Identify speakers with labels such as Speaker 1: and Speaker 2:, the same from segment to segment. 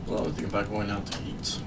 Speaker 1: Well, I was thinking about going out to eat.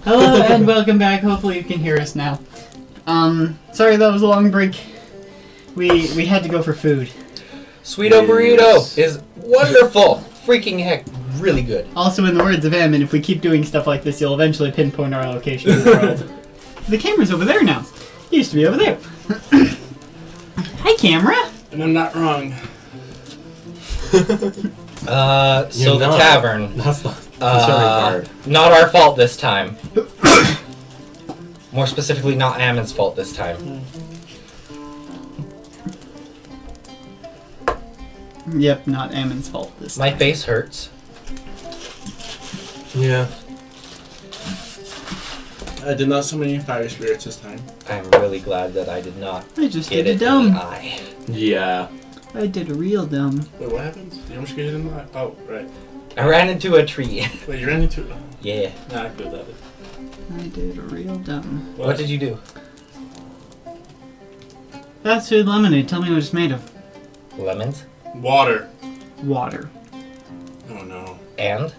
Speaker 2: Hello and welcome back. Hopefully you can hear us now. Sorry that was a long break. We had to go for food.
Speaker 3: Sweeto Burrito is wonderful. Freaking heck, really good.
Speaker 2: Also, in the words of Em, and if we keep doing stuff like this, you'll eventually pinpoint our location in the world. The camera's over there now. It used to be over there. Hi, camera.
Speaker 1: And I'm not wrong.
Speaker 3: So the tavern.
Speaker 4: That's hard.
Speaker 3: Not our fault this time. More specifically, not Ammon's fault this time.
Speaker 2: Yep, not Ammon's fault this time.
Speaker 3: My face hurts.
Speaker 4: Yeah.
Speaker 1: I did not summon any fire spirits this time.
Speaker 3: I'm really glad that I did not
Speaker 2: I just
Speaker 3: get
Speaker 2: did a
Speaker 3: it in
Speaker 2: dumb.
Speaker 3: the eye.
Speaker 4: Yeah.
Speaker 2: I did a real dumb.
Speaker 1: Wait, what happened? You almost get hit in the eye? Oh, right.
Speaker 3: I ran into a tree.
Speaker 1: Wait, you ran into it?
Speaker 3: Yeah.
Speaker 1: Nah, I feel that.
Speaker 2: I did a real dumb.
Speaker 3: What did you do?
Speaker 2: Fast food lemonade. Tell me what it's made of.
Speaker 3: Lemons?
Speaker 1: Water.
Speaker 2: Water.
Speaker 1: Oh no.
Speaker 3: And?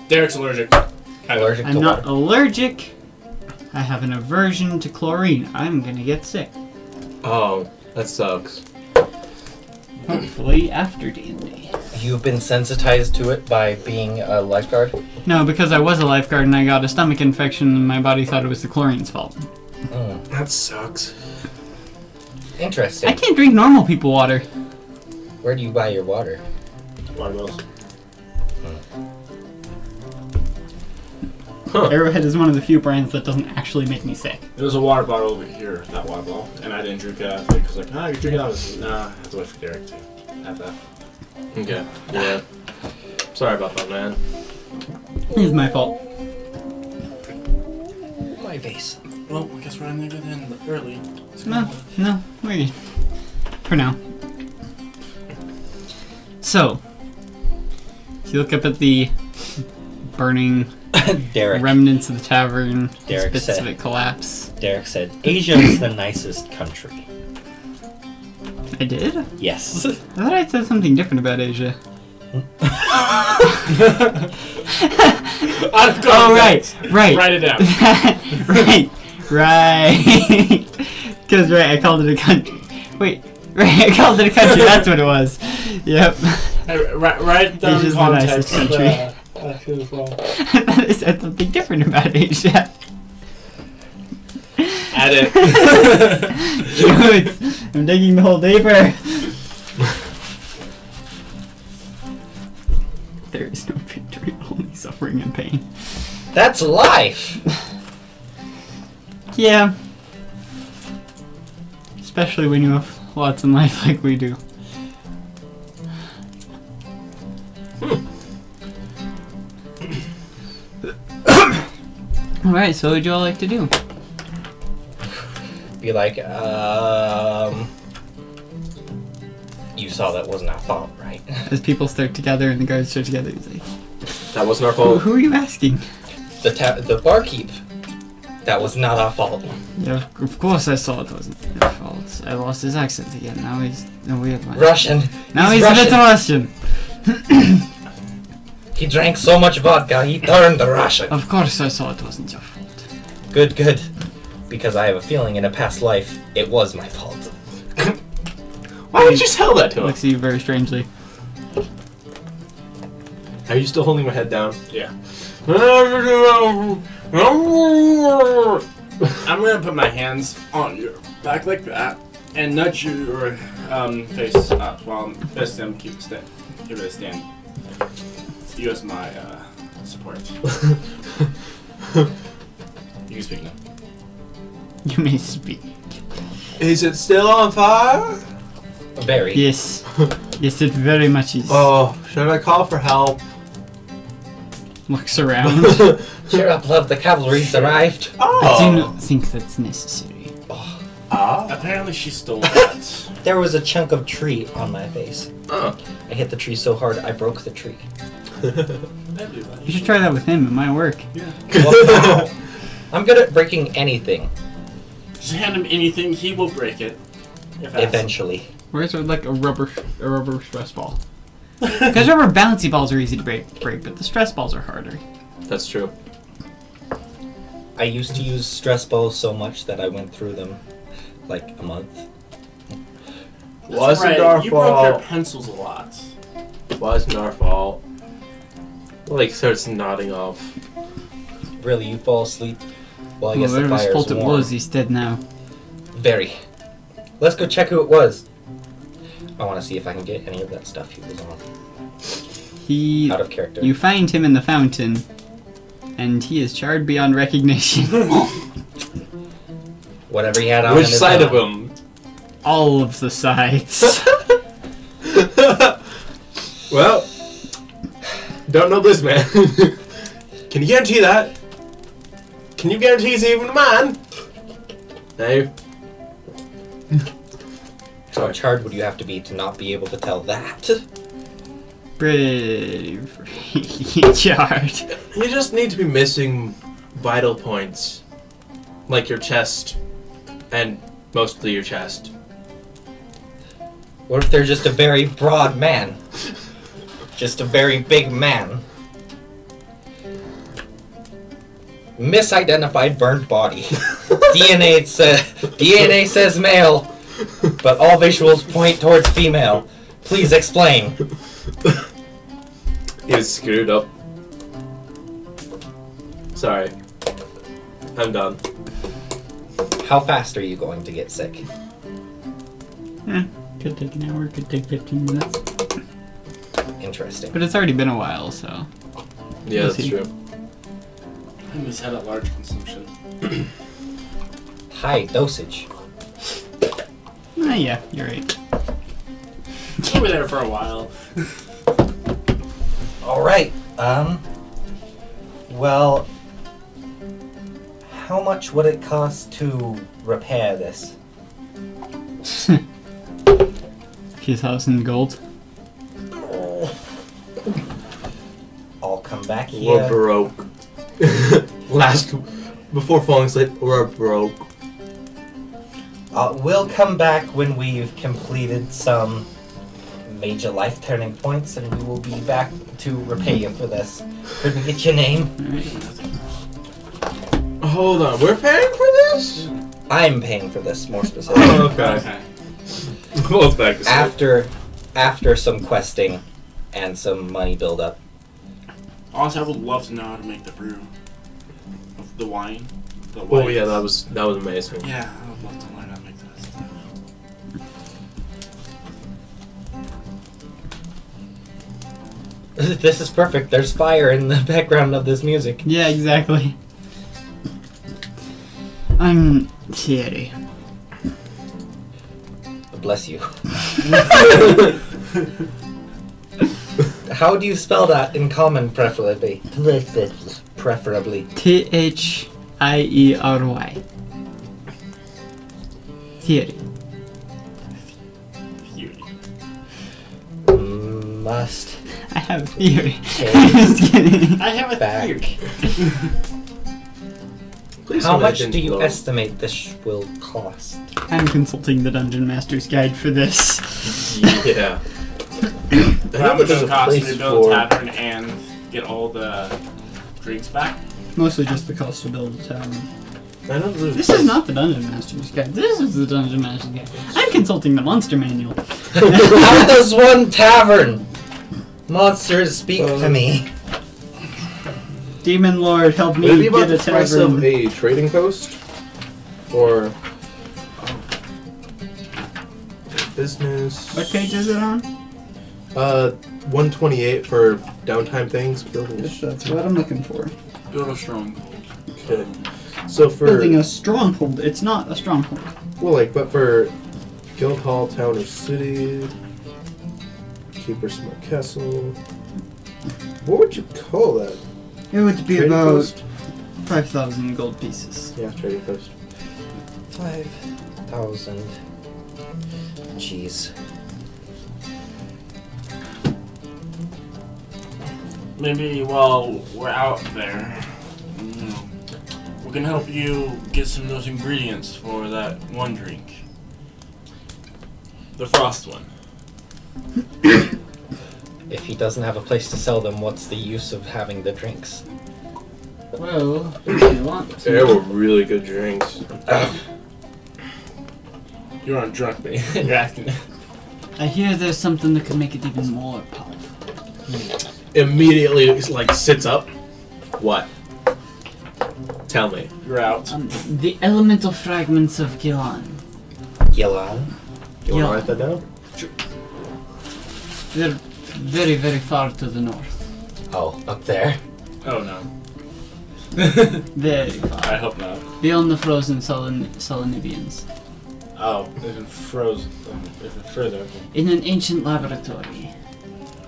Speaker 1: Derek's allergic. Kind of.
Speaker 3: Allergic
Speaker 2: I'm
Speaker 3: to
Speaker 2: not
Speaker 3: water.
Speaker 2: allergic. I have an aversion to chlorine. I'm gonna get sick.
Speaker 4: Oh, that sucks.
Speaker 2: Hopefully after D&D.
Speaker 3: You've been sensitized to it by being a lifeguard?
Speaker 2: No, because I was a lifeguard and I got a stomach infection and my body thought it was the chlorine's fault.
Speaker 3: Mm.
Speaker 4: That sucks.
Speaker 3: Interesting.
Speaker 2: I can't drink normal people water.
Speaker 3: Where do you buy your water?
Speaker 1: Watermelons.
Speaker 4: Huh.
Speaker 2: Arrowhead is one of the few brands that doesn't actually make me sick.
Speaker 1: There's a water bottle over here, that water bottle, and I didn't drink it out of it because like, I can drink it out of it. Nah, I have to wait for Derek to have that.
Speaker 4: Okay. Yeah. Sorry about that, man.
Speaker 2: It's my fault.
Speaker 3: My face.
Speaker 1: Well, I guess we're ending it in early.
Speaker 2: No, we're good. For now. So, if you look up at the burning
Speaker 3: Derek.
Speaker 2: remnants of the tavern,
Speaker 3: Derek
Speaker 2: bits
Speaker 3: said.
Speaker 2: of it collapse.
Speaker 3: Derek said, Asia is the nicest country.
Speaker 2: I did? I
Speaker 3: Yes.
Speaker 2: thought I said something different about Asia. Oh, right.
Speaker 1: Write it down.
Speaker 2: right. Because, right, I called it a country. Wait, right, I called it a country, that's what it was. Yep.
Speaker 1: Hey, write down
Speaker 2: Asia's the
Speaker 1: context.
Speaker 2: nicest country.
Speaker 1: As well.
Speaker 2: I thought I said something different about Asia.
Speaker 1: Add it.
Speaker 2: Dude, I'm digging the hole deeper. There is no victory, only suffering and pain.
Speaker 3: That's life!
Speaker 2: Yeah. Especially when you have lots in life like we do. Alright, so what would you all like to do?
Speaker 3: Be like, you saw that wasn't our fault, right?
Speaker 2: As people start together and the guards start together, he's like,
Speaker 4: That wasn't our fault.
Speaker 2: who are you asking?
Speaker 3: The barkeep. That was not our fault.
Speaker 2: Yeah, of course I saw it wasn't your fault. I lost his accent again. Now he's a weird one.
Speaker 3: Russian.
Speaker 2: Now he's a bit Russian.
Speaker 3: He drank so much vodka, he turned Russian.
Speaker 2: Of course I saw it wasn't your fault.
Speaker 3: Good, good. Because I have a feeling in a past life, it was my fault.
Speaker 4: Why did you tell that to him?
Speaker 2: Looks at you very strangely.
Speaker 4: Are you still holding my head down?
Speaker 1: Yeah.
Speaker 4: Oh,
Speaker 1: I'm gonna put my hands on your back like that and nudge your face up while I'm best them keep it stand. Give it a stand. You as my support. You can speak now.
Speaker 2: You may speak.
Speaker 4: Is it still on fire?
Speaker 3: Very.
Speaker 2: Yes. Yes, it very much is.
Speaker 4: Oh, should I call for help?
Speaker 2: Looks around.
Speaker 3: Cheer up, love, the cavalry's arrived.
Speaker 2: I do not think that's necessary.
Speaker 1: Apparently she stole that.
Speaker 3: There was a chunk of tree on my face.
Speaker 4: Oh.
Speaker 3: I hit the tree so hard, I broke the tree.
Speaker 1: I do that.
Speaker 2: You should try that with him. It might work.
Speaker 1: Yeah.
Speaker 3: Well, I'm good at breaking anything,
Speaker 1: Just hand him anything, he will break it. If asked.
Speaker 3: eventually.
Speaker 2: Where's like a rubber stress ball? Because rubber bouncy balls are easy to break, but the stress balls are harder.
Speaker 4: That's true.
Speaker 3: I used to use stress balls so much that I went through them like a month.
Speaker 4: Wasn't
Speaker 1: right.
Speaker 4: our
Speaker 1: You broke your
Speaker 4: fault.
Speaker 1: pencils a lot.
Speaker 4: Wasn't our fault. Like starts nodding off.
Speaker 3: Really, you fall asleep? Well, I guess the
Speaker 2: whoever's
Speaker 3: fire's
Speaker 2: fault it
Speaker 3: warm.
Speaker 2: was, he's dead now.
Speaker 3: Very. Let's go check who it was. I want to see if I can get any of that stuff he was on.
Speaker 2: He...
Speaker 3: Out of character.
Speaker 2: You find him in the fountain, and he is charred beyond recognition.
Speaker 3: Whatever he had on
Speaker 4: Which
Speaker 3: him is
Speaker 4: side of
Speaker 3: gone.
Speaker 4: him?
Speaker 2: All of the sides.
Speaker 4: Well, don't know this man. Can you guarantee that? Can you guarantee he's even a man? No.
Speaker 3: How charred would you have to be to not be able to tell that?
Speaker 2: Pretty charred.
Speaker 4: You just need to be missing vital points. Like your chest. And mostly your chest.
Speaker 3: What if they're just a very broad man? Just a very big man. Misidentified burnt body. DNA says male, but all visuals point towards female. Please explain.
Speaker 4: He was screwed up. Sorry. I'm done.
Speaker 3: How fast are you going to get sick?
Speaker 2: Could take an hour, could take 15 minutes.
Speaker 3: Interesting.
Speaker 2: But it's already been a while, so...
Speaker 4: Yeah,
Speaker 2: We'll
Speaker 4: that's
Speaker 2: see.
Speaker 4: true.
Speaker 1: And he's had a large consumption.
Speaker 3: High dosage.
Speaker 2: Yeah, you're right.
Speaker 1: We were there for a while.
Speaker 3: Alright, well, how much would it cost to repair this?
Speaker 2: Few thousand gold.
Speaker 3: I'll come back
Speaker 4: We're
Speaker 3: here.
Speaker 4: broke. Before falling asleep, we're broke.
Speaker 3: We'll come back when we've completed some major life turning points, and we will be back to repay you for this. Could we get your name?
Speaker 4: Hold on, we're paying for this?
Speaker 3: I'm paying for this, more specifically.
Speaker 4: Oh, okay. Both back to sleep.
Speaker 3: After some questing and some money build up.
Speaker 1: Honestly, I would love to know how to make the brew of the wine. The
Speaker 4: Oh
Speaker 1: white.
Speaker 4: yeah, that was amazing.
Speaker 1: Yeah, I would love to learn how to make that stuff.
Speaker 3: This is perfect. There's fire in the background of this music.
Speaker 2: Yeah, exactly. I'm Thierry.
Speaker 3: Bless you. How do you spell that in common, preferably? Preferably.
Speaker 2: Thierry. Thierry.
Speaker 1: Beauty.
Speaker 3: Must
Speaker 2: I have a theory.
Speaker 3: Okay.
Speaker 2: Just kidding.
Speaker 1: I have a
Speaker 3: back.
Speaker 1: theory.
Speaker 4: Please
Speaker 3: How
Speaker 4: don't
Speaker 3: much
Speaker 4: let
Speaker 3: do you
Speaker 4: it go.
Speaker 3: estimate this will cost?
Speaker 2: I'm consulting the Dungeon Master's Guide for this.
Speaker 4: Yeah.
Speaker 1: How much does it cost
Speaker 4: place
Speaker 1: to build
Speaker 4: for-
Speaker 1: a tavern and get all the drinks back?
Speaker 2: Mostly just the cost to build a tavern.
Speaker 4: I know there's
Speaker 2: This is not the Dungeon Master's Guide. This is the Dungeon Master's Guide. I'm consulting the Monster Manual.
Speaker 3: How does one tavern? Monsters speak to me.
Speaker 2: Demon Lord, help me
Speaker 4: Would it be about
Speaker 2: get a
Speaker 4: the price of
Speaker 2: tavern.
Speaker 4: a trading post? Or business?
Speaker 2: What page is it on?
Speaker 4: 128 for downtime things. Buildings.
Speaker 2: That's what I'm looking for.
Speaker 1: Build a stronghold.
Speaker 4: Okay. So for
Speaker 2: Building a stronghold. It's not a stronghold.
Speaker 4: well, like, but for guild hall, town or city, keeper, small castle. What would you call that?
Speaker 2: It would be
Speaker 4: Trading
Speaker 2: about
Speaker 4: post?
Speaker 2: 5,000 gold pieces.
Speaker 4: Yeah, trading post.
Speaker 3: 5,000. Jeez.
Speaker 1: Maybe while we're out there, you know, we can help you get some of those ingredients for that one drink. The frost one.
Speaker 3: If he doesn't have a place to sell them, what's the use of having the drinks?
Speaker 2: Well, if you want to.
Speaker 4: They were really good drinks.
Speaker 1: You're on drunk, man. You're acting.
Speaker 2: I hear there's something that could make it even more powerful.
Speaker 4: Immediately, like sits up. What? Tell me.
Speaker 1: You're out.
Speaker 2: The elemental fragments of Gilan.
Speaker 3: Yellow.
Speaker 4: You want
Speaker 2: Yeah.
Speaker 4: to write that down?
Speaker 2: They're very, very far to the north.
Speaker 3: Oh, up there.
Speaker 1: Oh no.
Speaker 2: Very far.
Speaker 1: I hope not.
Speaker 2: Beyond the frozen Solonibians.
Speaker 1: Oh, even frozen. Even further.
Speaker 2: In an ancient laboratory.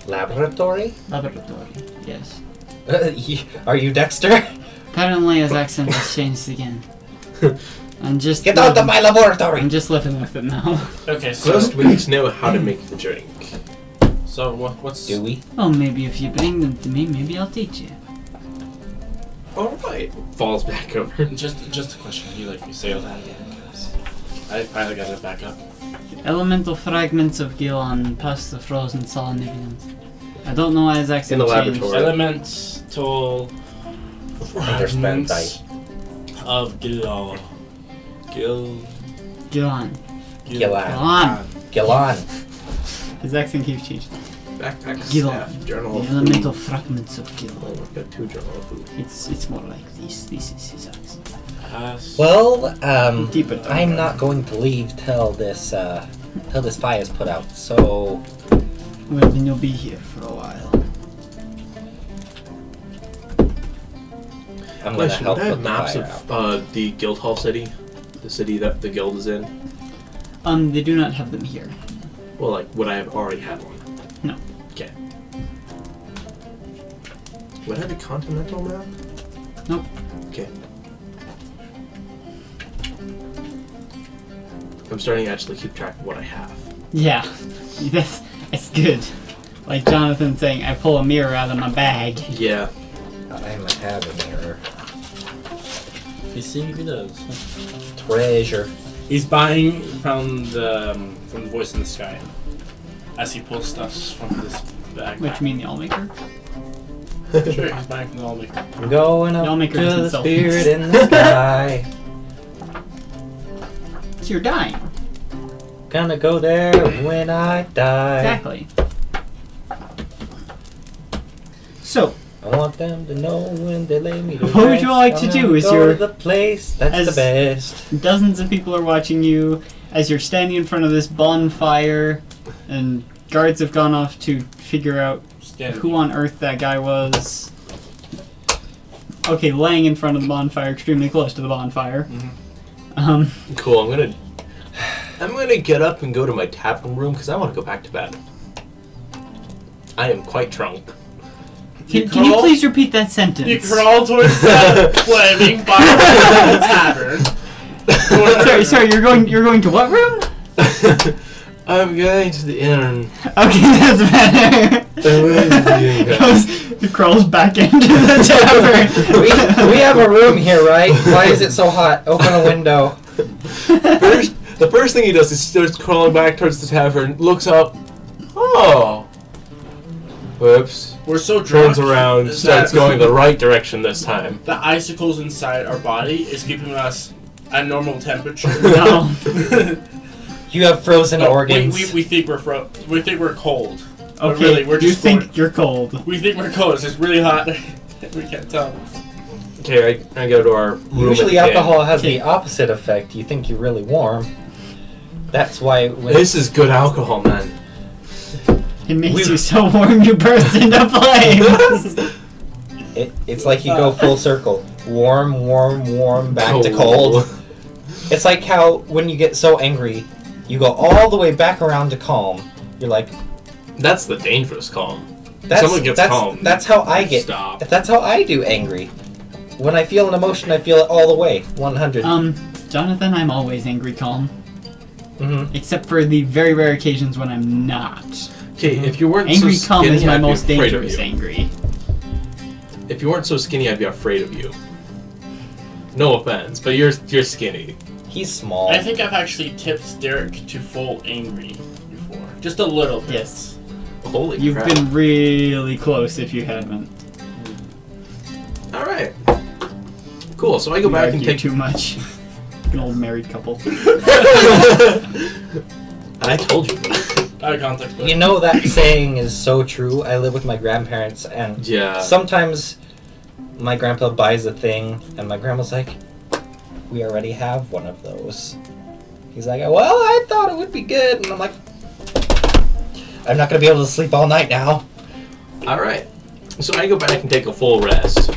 Speaker 3: Laboratory?
Speaker 2: Laboratory, yes.
Speaker 3: Are you Dexter?
Speaker 2: Apparently his accent has changed again. I'm just
Speaker 3: Get out of my laboratory!
Speaker 2: I'm just living with it now.
Speaker 1: Okay, so
Speaker 4: First, we need to know how to make the drink.
Speaker 1: what's
Speaker 3: Do we?
Speaker 2: Well, maybe if you bring them to me, maybe I'll teach you.
Speaker 4: All right. Falls back over.
Speaker 1: just a question? You say all that again? 'Cause I finally got it back up.
Speaker 2: Elemental fragments of Gilan past the frozen Solonibians. I don't know why his accent
Speaker 4: In the
Speaker 2: changed.
Speaker 4: laboratory.
Speaker 1: Elemental
Speaker 3: Understand
Speaker 1: fragments of Gil.
Speaker 2: Gilan.
Speaker 3: Gilan.
Speaker 2: Gilan.
Speaker 3: Gilan.
Speaker 2: His accent keeps changing.
Speaker 4: Backpack,
Speaker 2: Gil.
Speaker 4: staff, journal
Speaker 2: The
Speaker 4: of
Speaker 2: elemental
Speaker 4: food.
Speaker 2: fragments of
Speaker 4: Oh,
Speaker 2: Gilan.
Speaker 4: we've got 2 journal of food.
Speaker 2: It's more like this. This is his accent.
Speaker 3: Well,
Speaker 2: Deeper down.
Speaker 3: I'm not going to leave till this fire's put out, so...
Speaker 2: Well, then you'll be here for a while.
Speaker 3: I'm gonna
Speaker 4: Question,
Speaker 3: help
Speaker 4: would I have
Speaker 3: put the
Speaker 4: maps
Speaker 3: fire out.
Speaker 4: of the Guildhall city? The city that the guild is in?
Speaker 2: They do not have them here.
Speaker 4: Well, like, would I have already had one?
Speaker 2: No.
Speaker 4: Okay. Would I have a continental map?
Speaker 2: Nope.
Speaker 4: Okay. I'm starting to actually keep track of what I have.
Speaker 2: Yeah, that's good. Like Jonathan saying, I pull a mirror out of my bag.
Speaker 4: Yeah.
Speaker 3: I'm having her
Speaker 1: You see, he does.
Speaker 3: treasure.
Speaker 1: He's buying from the Voice in the Sky as he pulls stuff from this bag.
Speaker 2: What, you mean the Allmaker?
Speaker 1: Sure, he's buying from the Allmaker.
Speaker 3: I'm going
Speaker 2: Y'all
Speaker 3: up
Speaker 2: make
Speaker 3: to
Speaker 2: her
Speaker 3: the
Speaker 2: himself.
Speaker 3: spirit in the sky.
Speaker 2: So you're dying.
Speaker 3: Gonna go there when I die.
Speaker 2: Exactly. So,
Speaker 3: I want them to know when they lay me to
Speaker 2: What would you
Speaker 3: rest,
Speaker 2: like to
Speaker 3: I'm
Speaker 2: do?
Speaker 3: gonna
Speaker 2: Is
Speaker 3: go
Speaker 2: your-
Speaker 3: to the place that's
Speaker 2: as-
Speaker 3: the best.
Speaker 2: dozens of people are watching you as you're standing in front of this bonfire, and guards have gone off to figure out
Speaker 1: Stand.
Speaker 2: who on earth that guy was. Okay, laying in front of the bonfire, extremely close to the bonfire.
Speaker 4: Cool. I'm gonna get up and go to my tavern room because I want to go back to bed. I am quite drunk.
Speaker 2: Can you please repeat that sentence?
Speaker 1: You crawl towards the flaming fire of the tavern.
Speaker 2: Sorry, you're going to what room?
Speaker 4: I'm going to the inn.
Speaker 2: Okay, that's better. He crawls back into the tavern.
Speaker 3: we have a room here, right? Why is it so hot? Open a window.
Speaker 4: The first thing he does is starts crawling back towards the tavern, looks up. Oh. Whoops.
Speaker 1: We're so drunk.
Speaker 4: Turns around, starts going the right direction this time.
Speaker 1: The icicles inside our body is keeping us at normal temperature.
Speaker 2: No.
Speaker 3: You have frozen
Speaker 1: No,
Speaker 3: organs.
Speaker 1: we think we're we think we're cold. But
Speaker 2: Okay,
Speaker 1: really, we're
Speaker 2: you
Speaker 1: just
Speaker 2: think
Speaker 1: bored.
Speaker 2: you're cold.
Speaker 1: We think we're cold. It's just really hot. We can't tell.
Speaker 4: Okay, I go to our room.
Speaker 3: Usually
Speaker 4: at the inn.
Speaker 3: alcohol has
Speaker 2: Okay.
Speaker 3: the opposite effect. You think you're really warm. That's why when
Speaker 4: This is good alcohol, man.
Speaker 2: It makes
Speaker 3: We-
Speaker 2: you so warm you burst into flames.
Speaker 3: it's like you go full circle. Warm, warm, warm, back to cold. It's like how when you get so angry, you go all the way back around to calm. You're like,
Speaker 4: That's the dangerous calm.
Speaker 3: that's
Speaker 4: Someone gets
Speaker 3: that's,
Speaker 4: calm.
Speaker 3: That's how I get.
Speaker 4: Stop.
Speaker 3: That's how I do angry. When I feel an emotion, I feel it all the way. 100.
Speaker 2: Jonathan, I'm always angry calm.
Speaker 3: Mm-hmm.
Speaker 2: Except for the very rare occasions when I'm not.
Speaker 4: Okay, if you weren't
Speaker 2: Angry
Speaker 4: so
Speaker 2: calm
Speaker 4: skinny,
Speaker 2: is my
Speaker 4: I'd be
Speaker 2: most
Speaker 4: afraid of
Speaker 2: dangerous
Speaker 4: you.
Speaker 2: angry.
Speaker 4: If you weren't so skinny, I'd be afraid of you. No offense, but you're skinny.
Speaker 3: He's small.
Speaker 1: I think I've actually tipped Derek to full angry before. Just a little bit.
Speaker 2: Yes.
Speaker 4: Holy
Speaker 2: You've
Speaker 4: crap.
Speaker 2: been really close if you haven't.
Speaker 4: Alright. Cool. So I go
Speaker 2: We
Speaker 4: back and
Speaker 2: argue
Speaker 4: take.
Speaker 2: too much. An old married couple.
Speaker 4: I told you.
Speaker 1: Eye contact.
Speaker 3: You know that saying is so true. I live with my grandparents, and
Speaker 4: Yeah.
Speaker 3: sometimes my grandpa buys a thing, and my grandma's like, "We already have one of those." He's like, "Well, I thought it would be good," and I'm like, "I'm not gonna be able to sleep all night now."
Speaker 4: All right. So I go back and take a full rest.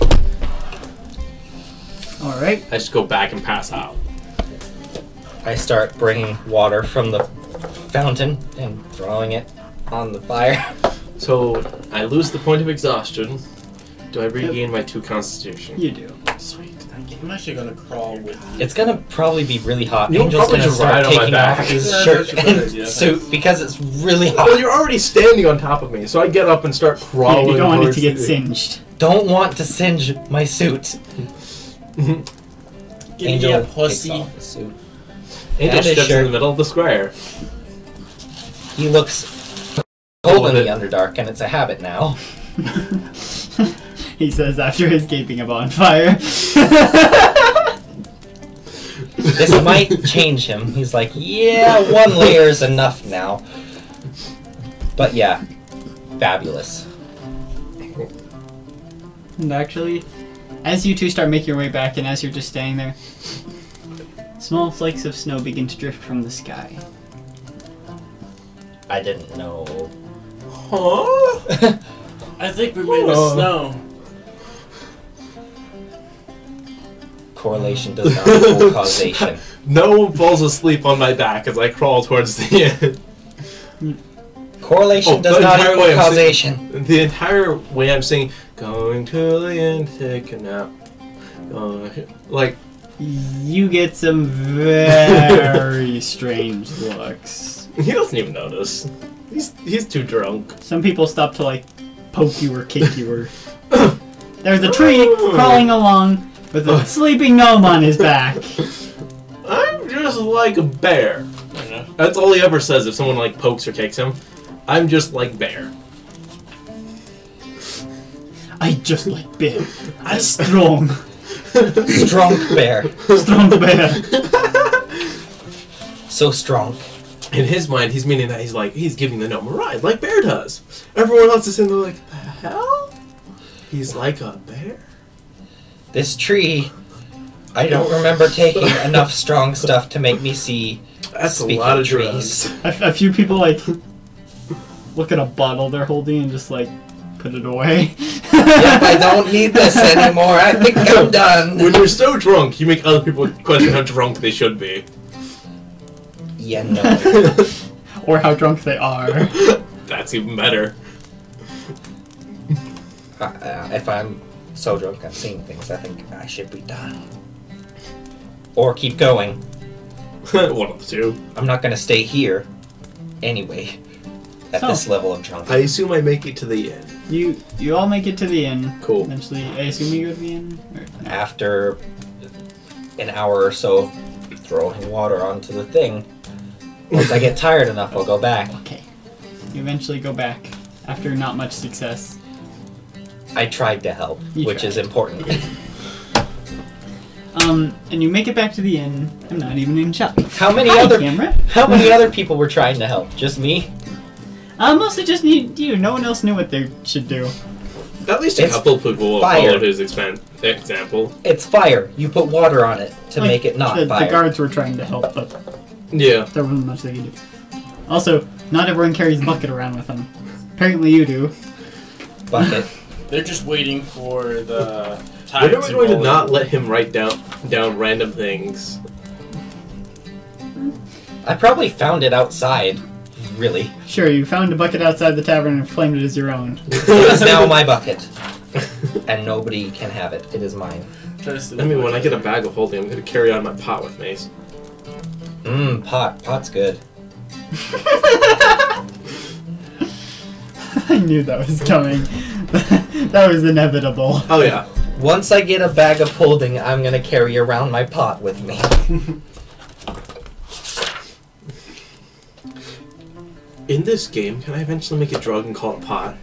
Speaker 2: Alright.
Speaker 4: I just go back and pass out.
Speaker 3: I start bringing water from the fountain and throwing it on the fire.
Speaker 4: So I lose the point of exhaustion. Do I regain my 2 constitution?
Speaker 2: You do.
Speaker 4: Sweet.
Speaker 1: I'm actually gonna crawl with you.
Speaker 3: It's gonna probably be really hot.
Speaker 4: You'll
Speaker 3: Angel's
Speaker 4: probably
Speaker 3: gonna
Speaker 4: just ride
Speaker 3: start
Speaker 4: on my
Speaker 3: taking
Speaker 4: back.
Speaker 3: off his
Speaker 1: Yeah,
Speaker 3: shirt
Speaker 1: that's a good
Speaker 3: and
Speaker 1: idea.
Speaker 3: suit because it's really hot.
Speaker 4: Well, you're already standing on top of me, so I get up and start
Speaker 2: Yeah,
Speaker 4: crawling.
Speaker 2: you don't want it
Speaker 4: towards
Speaker 2: to get
Speaker 4: the-
Speaker 2: singed.
Speaker 3: Don't want to singe my suit.
Speaker 1: Give
Speaker 3: Angel
Speaker 1: me a
Speaker 3: takes
Speaker 1: pussy.
Speaker 3: off his suit.
Speaker 4: Angel
Speaker 3: And his
Speaker 4: steps in
Speaker 3: shirt.
Speaker 4: the middle of the square.
Speaker 3: He looks cold in
Speaker 4: Love
Speaker 3: the
Speaker 4: it.
Speaker 3: Underdark, and it's a habit now.
Speaker 2: He says after escaping a bonfire.
Speaker 3: This might change him. He's like, yeah, 1 layer's enough now. But yeah, fabulous.
Speaker 2: And actually, as you two start making your way back, and as you're just staying there, small flakes of snow begin to drift from the sky.
Speaker 3: I didn't know.
Speaker 4: Huh?
Speaker 1: I think we made
Speaker 4: Oh.
Speaker 1: snow.
Speaker 3: Correlation does not equal causation.
Speaker 4: No one falls asleep on my back as I crawl towards the end.
Speaker 3: Correlation
Speaker 4: Oh,
Speaker 3: does
Speaker 4: the
Speaker 3: not
Speaker 4: entire
Speaker 3: equal
Speaker 4: way I'm
Speaker 3: causation.
Speaker 4: The entire way I'm singing, going to the end, take a nap. Like,
Speaker 2: You get some very strange looks.
Speaker 4: he doesn't even notice. He's too drunk.
Speaker 2: Some people stop to like poke you or kick you or. There's a tree crawling along with a sleeping gnome on his back.
Speaker 4: I'm just like a bear.
Speaker 1: I don't know.
Speaker 4: That's all he ever says if someone like pokes or kicks him. I'm just like bear.
Speaker 2: I just like bear. I'm strong.
Speaker 3: Strong bear.
Speaker 2: Strong bear.
Speaker 3: So strong.
Speaker 4: In his mind, he's meaning that he's giving the gnome a ride, like Bear does. Everyone else is in there like, the hell? He's like a bear?
Speaker 3: This tree, I don't remember taking enough strong stuff to make me see.
Speaker 4: That's
Speaker 3: Speaking
Speaker 4: a lot of
Speaker 3: trees.
Speaker 4: drugs.
Speaker 2: A few people like look at a bottle they're holding and just like put it away.
Speaker 3: Yep, I don't need this anymore. I think I'm done.
Speaker 4: When you're so drunk, you make other people question how drunk they should be.
Speaker 3: Yeah, no.
Speaker 2: Or how drunk they are.
Speaker 4: That's even better.
Speaker 3: If I'm so drunk I'm seeing things, I think I should be done. Or keep going.
Speaker 4: One of the two.
Speaker 3: I'm not gonna stay here anyway. At
Speaker 2: So-
Speaker 3: this level of drunk.
Speaker 4: I assume I make it to the end.
Speaker 2: You all make it to the inn.
Speaker 4: Cool.
Speaker 2: Eventually, I assume you go to the inn. Or, no.
Speaker 3: After an hour or so of throwing water onto the thing, once I get tired enough, I'll go back.
Speaker 2: Okay. You eventually go back after not much success.
Speaker 3: I tried to help,
Speaker 2: You
Speaker 3: which
Speaker 2: tried.
Speaker 3: is important.
Speaker 2: And you make it back to the inn. I'm not even in shop.
Speaker 3: How many
Speaker 2: Hi,
Speaker 3: other
Speaker 2: camera.
Speaker 3: How many other people were trying to help? Just me?
Speaker 2: Mostly just you. No one else knew what they should do.
Speaker 4: At least a
Speaker 3: It's
Speaker 4: couple of people
Speaker 3: fire.
Speaker 4: followed his example.
Speaker 3: It's fire. You put water on it to
Speaker 2: Like,
Speaker 3: make it not
Speaker 2: the
Speaker 3: fire.
Speaker 2: guards were trying to help, but
Speaker 4: Yeah.
Speaker 2: there wasn't much they could do. Also, not everyone carries a bucket around with them. Apparently you do.
Speaker 3: Bucket.
Speaker 1: They're just waiting for the
Speaker 4: When
Speaker 1: tide
Speaker 4: are we
Speaker 1: to
Speaker 4: going to
Speaker 1: roll
Speaker 4: not
Speaker 1: in.
Speaker 4: let him write down random things?
Speaker 3: I probably found it outside. Really.
Speaker 2: Sure, you found a bucket outside the tavern and claimed it as your own.
Speaker 3: It is now my bucket. And nobody can have it. It is mine.
Speaker 1: Try to steal
Speaker 4: I mean,
Speaker 1: the
Speaker 4: when I
Speaker 1: bucket.
Speaker 4: get a bag of holding, I'm going to carry on my pot with me.
Speaker 3: Pot. Pot's good.
Speaker 2: I knew that was coming. That was inevitable.
Speaker 4: Oh, yeah.
Speaker 3: Once I get a bag of holding, I'm gonna carry around my pot with me.
Speaker 4: In this game, can I eventually make a drug and call it pot?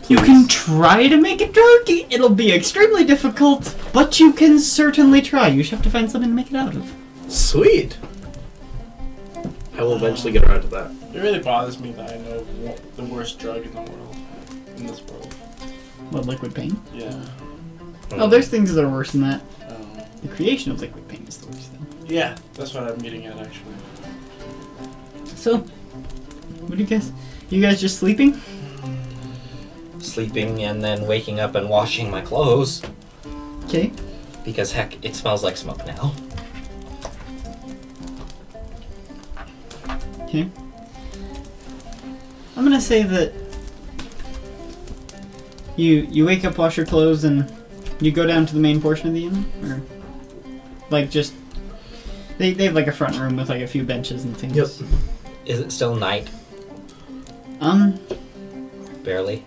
Speaker 2: You can try to make it dark. It'll be extremely difficult, but you can certainly try. You just have to find something to make it out of.
Speaker 4: Sweet. I will eventually get around to that.
Speaker 1: It really bothers me that I know the worst drug in the world. In this world.
Speaker 2: What, liquid pain?
Speaker 1: Yeah.
Speaker 2: Oh, there's things that are worse than that.
Speaker 1: Um,
Speaker 2: The creation of liquid pain is the worst thing.
Speaker 1: yeah, that's what I'm getting at actually.
Speaker 2: So, what do you guys? You guys just sleeping?
Speaker 3: Sleeping and then waking up and washing my clothes.
Speaker 2: Okay.
Speaker 3: Because heck, it smells like smoke now.
Speaker 2: Okay. I'm gonna say that you wake up, wash your clothes, and you go down to the main portion of the inn, or like just they have like a front room with like a few benches and things.
Speaker 4: Yep.
Speaker 3: Is it still night? Barely.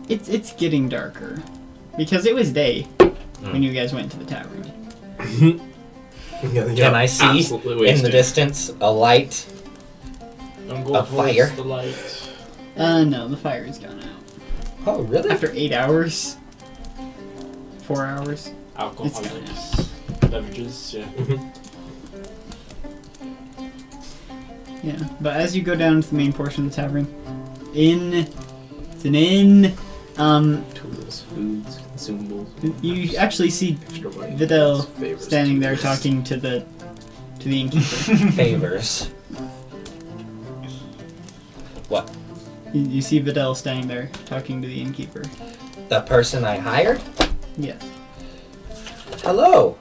Speaker 2: It's getting darker because it was day when you guys went to the tavern.
Speaker 3: Can I see in the distance a light?
Speaker 1: Don't go
Speaker 3: A
Speaker 1: towards
Speaker 3: fire?
Speaker 1: the light.
Speaker 2: No, the fire is gone out.
Speaker 3: Oh, really?
Speaker 2: After 8 hours, 4 hours.
Speaker 1: Alcoholics. Beverages, yeah.
Speaker 2: Yeah, but as you go down to the main portion of the tavern, it's an inn.
Speaker 4: Tools, foods, consumables.
Speaker 2: You actually see
Speaker 4: Extra money.
Speaker 2: Vidal
Speaker 4: Favors,
Speaker 2: standing there
Speaker 4: tutors.
Speaker 2: talking to the innkeeper.
Speaker 3: Favors. What?
Speaker 2: You see Vidal standing there talking to the innkeeper.
Speaker 3: The person I hired?
Speaker 2: Yes.
Speaker 3: Hello.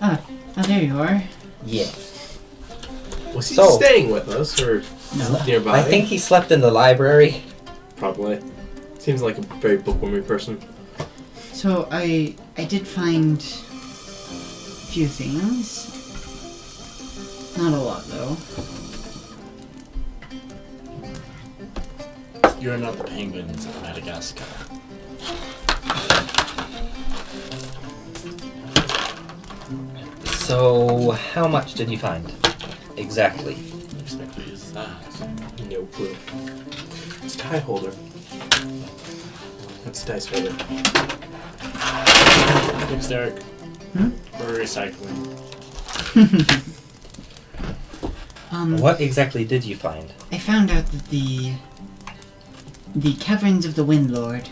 Speaker 2: Oh, there you are.
Speaker 3: Yeah.
Speaker 4: Was he
Speaker 3: So-
Speaker 4: staying with us or
Speaker 2: No.
Speaker 4: nearby?
Speaker 3: I think he slept in the library.
Speaker 4: Probably. Seems like a very bookwormy person.
Speaker 2: So I did find a few things. Not a lot though.
Speaker 5: You're not the penguins of Madagascar.
Speaker 3: So, how much did you find? Exactly.
Speaker 5: What exactly is that?
Speaker 4: No clue. It's a tie holder. It's a dice holder.
Speaker 5: Thanks, Derek.
Speaker 2: Hmm?
Speaker 5: We're recycling.
Speaker 3: What exactly did you find?
Speaker 2: I found out that the caverns of the Windlord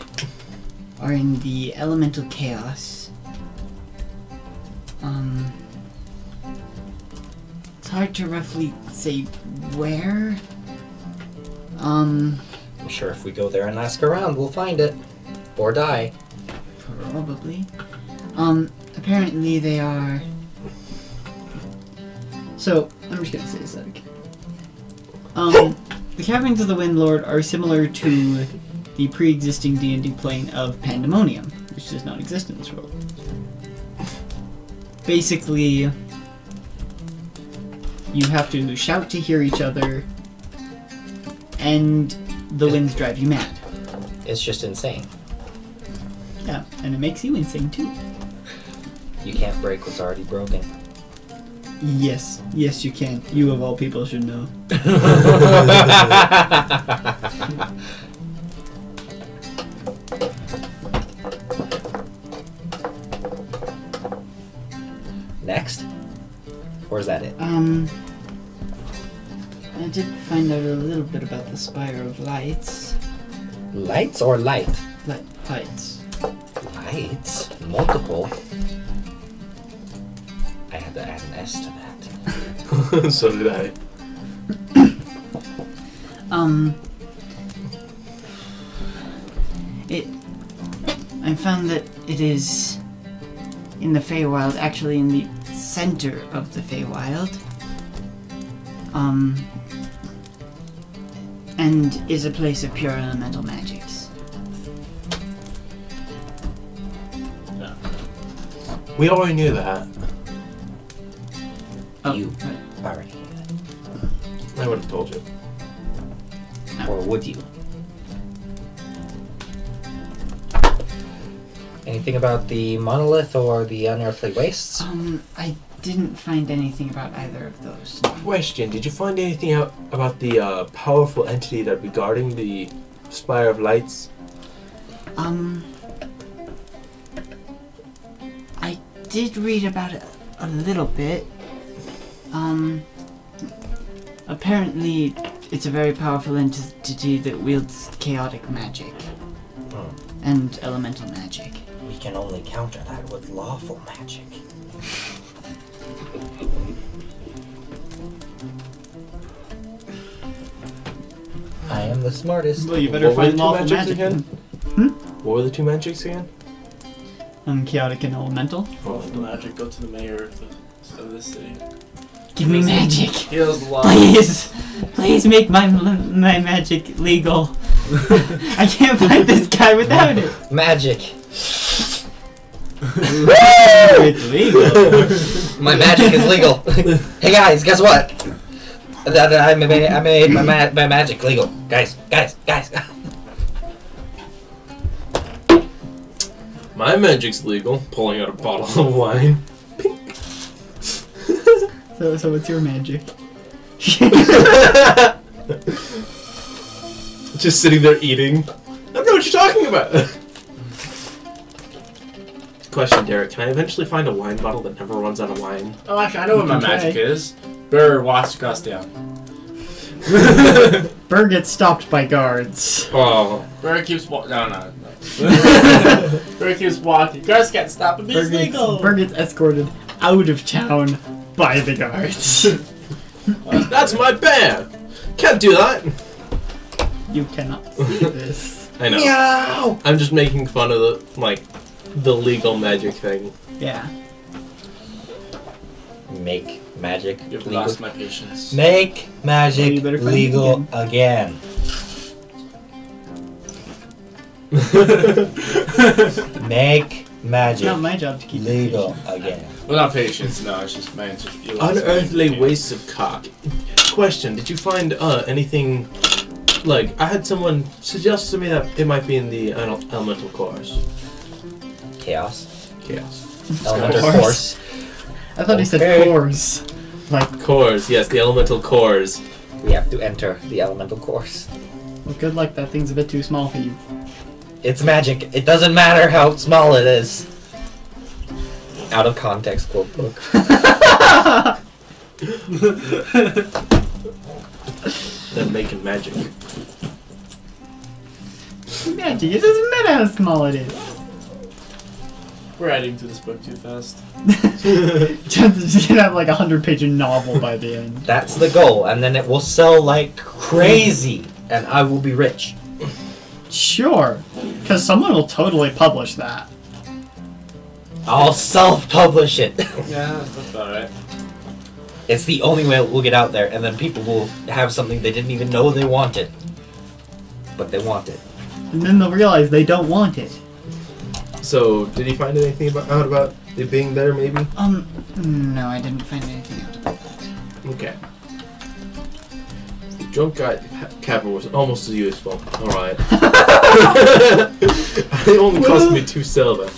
Speaker 2: are in the elemental chaos. It's hard to roughly say where.
Speaker 3: I'm sure if we go there and ask around, we'll find it. Or die.
Speaker 2: Probably. Apparently they are. So, I'm just gonna say this out again. The Caverns of the Windlord are similar to the pre-existing D&D plane of Pandemonium, which does not exist in this world. Basically, you have to shout to hear each other, and the winds drive you mad.
Speaker 3: It's just insane.
Speaker 2: Yeah, and it makes you insane too.
Speaker 3: You can't break what's already broken.
Speaker 2: Yes, yes you can. You of all people should know.
Speaker 3: Next? Or is that it?
Speaker 2: I did find out a little bit about the Spire of Lights.
Speaker 3: Lights or light?
Speaker 2: Lights.
Speaker 3: Lights? Multiple? I had to add an S to that.
Speaker 4: So did I.
Speaker 2: I found that it is in the Feywild, actually in the center of the Feywild. And is a place of pure elemental magics.
Speaker 5: Yeah.
Speaker 4: We already knew that.
Speaker 2: Oh,
Speaker 3: You
Speaker 2: right.
Speaker 3: already knew
Speaker 4: I would have told you.
Speaker 3: that. Or would you? Anything about the monolith or the unearthly wastes?
Speaker 2: I didn't find anything about either of those.
Speaker 4: Question: did you find anything out about the powerful entity that regarding the Spire of Lights.
Speaker 2: I did read about it a little bit. Apparently it's a very powerful entity that wields chaotic magic
Speaker 3: Oh.
Speaker 2: and elemental magic.
Speaker 3: We can only counter that with lawful magic. I am the smartest.
Speaker 2: Well, you better
Speaker 4: What were
Speaker 2: find
Speaker 4: the two
Speaker 2: lawful
Speaker 4: magics
Speaker 2: magic.
Speaker 4: again? What were the two magics again?
Speaker 2: Chaotic and elemental.
Speaker 5: Follow the magic, go to the mayor of the city.
Speaker 2: Give me magic.
Speaker 1: Heals a lot.
Speaker 2: Please make my magic legal. I can't fight this guy without it.
Speaker 3: Magic.
Speaker 2: It's legal.
Speaker 3: My magic is legal. Hey guys, guess what? I made my magic legal. Guys.
Speaker 4: My magic's legal. Pulling out a bottle of wine.
Speaker 2: So what's your magic?
Speaker 4: Just sitting there eating. I don't know what you're talking about. Question, Derek. Can I eventually find a wine bottle that never runs out of wine?
Speaker 1: Oh, actually, I know what my
Speaker 2: You can
Speaker 1: magic
Speaker 2: try.
Speaker 1: is. Burr walks across town.
Speaker 2: Burr gets stopped by guards.
Speaker 4: Oh.
Speaker 1: Burr keeps walking. No. Burr keeps walking. Guards can't stop him. He's legal.
Speaker 2: Burr gets escorted out of town by the guards.
Speaker 4: That's my bear! Can't do that!
Speaker 2: You cannot see this.
Speaker 4: I know.
Speaker 3: Meow!
Speaker 4: I'm just making fun of the legal magic thing.
Speaker 2: Yeah.
Speaker 3: Make magic
Speaker 1: You've
Speaker 3: legal.
Speaker 1: lost my patience.
Speaker 3: Make
Speaker 2: Well,
Speaker 3: magic
Speaker 2: you better find it
Speaker 3: legal again. Make
Speaker 2: It's
Speaker 3: magic
Speaker 2: not my job to keep you
Speaker 3: legal
Speaker 2: patient.
Speaker 3: again.
Speaker 1: Well, not patience. No, it's just my you lost my
Speaker 4: Unearthly
Speaker 1: patience.
Speaker 4: wastes of cock. Question, did you find anything... Like, I had someone suggest to me that it might be in the elemental cores.
Speaker 3: Chaos.
Speaker 4: Chaos.
Speaker 3: Elemental
Speaker 2: Force.
Speaker 3: force.
Speaker 2: I thought he said
Speaker 3: Okay.
Speaker 2: cores. Like,
Speaker 4: Cores, yes, the elemental cores.
Speaker 3: We have to enter the elemental course.
Speaker 2: well, good luck, that thing's a bit too small for you.
Speaker 3: It's magic. It doesn't matter how small it is. Out of context quote book.
Speaker 4: Then making magic.
Speaker 2: Magic, it doesn't matter how small it is.
Speaker 1: We're adding to this book too fast.
Speaker 2: Jonathan's just gonna have like 100-page novel by the end.
Speaker 3: That's the goal, and then it will sell like crazy, and I will be rich.
Speaker 2: Sure, because someone will totally publish that.
Speaker 3: I'll self-publish it.
Speaker 1: Yeah, that's about right.
Speaker 3: It's the only way it will get out there, and then people will have something they didn't even know they wanted. But they want it.
Speaker 2: And then they'll realize they don't want it.
Speaker 4: So, did he find anything out about it being there, maybe?
Speaker 2: No, I didn't find anything out about that.
Speaker 4: Okay. The drunk guy cabin was almost as useful. Alright. It only cost me 2 silver.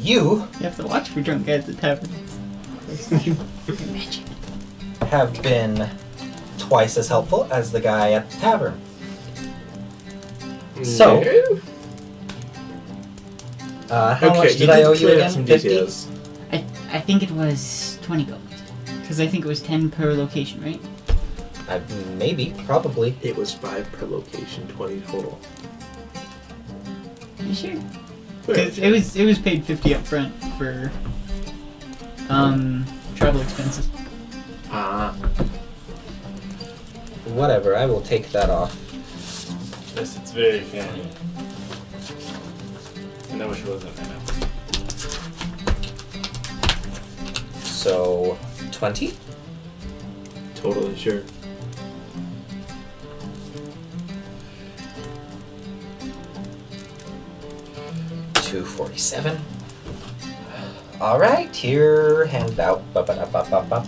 Speaker 3: You
Speaker 2: You have to watch for drunk guys at taverns. Magic.
Speaker 3: have been twice as helpful as the guy at the tavern. So,
Speaker 4: Okay.
Speaker 3: How much did I owe you
Speaker 4: clear up
Speaker 3: again?
Speaker 4: some
Speaker 3: 50?
Speaker 4: details.
Speaker 2: I think it was 20 gold. Because I think it was 10 per location, right?
Speaker 3: Maybe, probably.
Speaker 4: It was 5 per location, 20 total.
Speaker 2: You sure? 'Cause it was paid 50 up front for travel expenses.
Speaker 4: Ah.
Speaker 3: Whatever, I will take that off.
Speaker 1: Yes, it's very funny. And I wish it wasn't right now.
Speaker 3: So, 20?
Speaker 4: Totally sure.
Speaker 3: $247. Alright, here, hand out. Ba-ba-da-ba-ba-ba.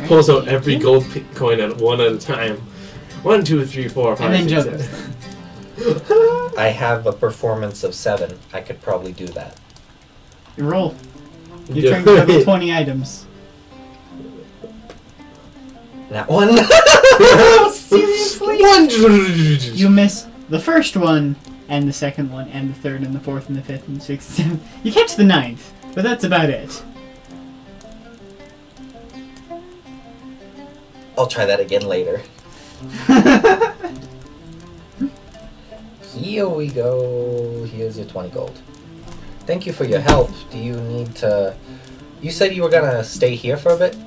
Speaker 4: Pulls out every gold coin at one at a time. 1, 2, 3, 4, 5,
Speaker 2: And then
Speaker 4: 6,
Speaker 2: juggles
Speaker 4: 7.
Speaker 2: them.
Speaker 3: I have a performance of 7. I could probably do that.
Speaker 2: You roll. You're trying to juggle 20 items.
Speaker 3: That one. Seriously?
Speaker 2: You miss the first one, and the second one, and the third, and the fourth, and the fifth, and the sixth, and seventh. You catch the ninth, but that's about it.
Speaker 3: I'll try that again later. Here we go. Here's your 20 gold. Thank you for your help. Do you need to... You said you were gonna stay here for a bit,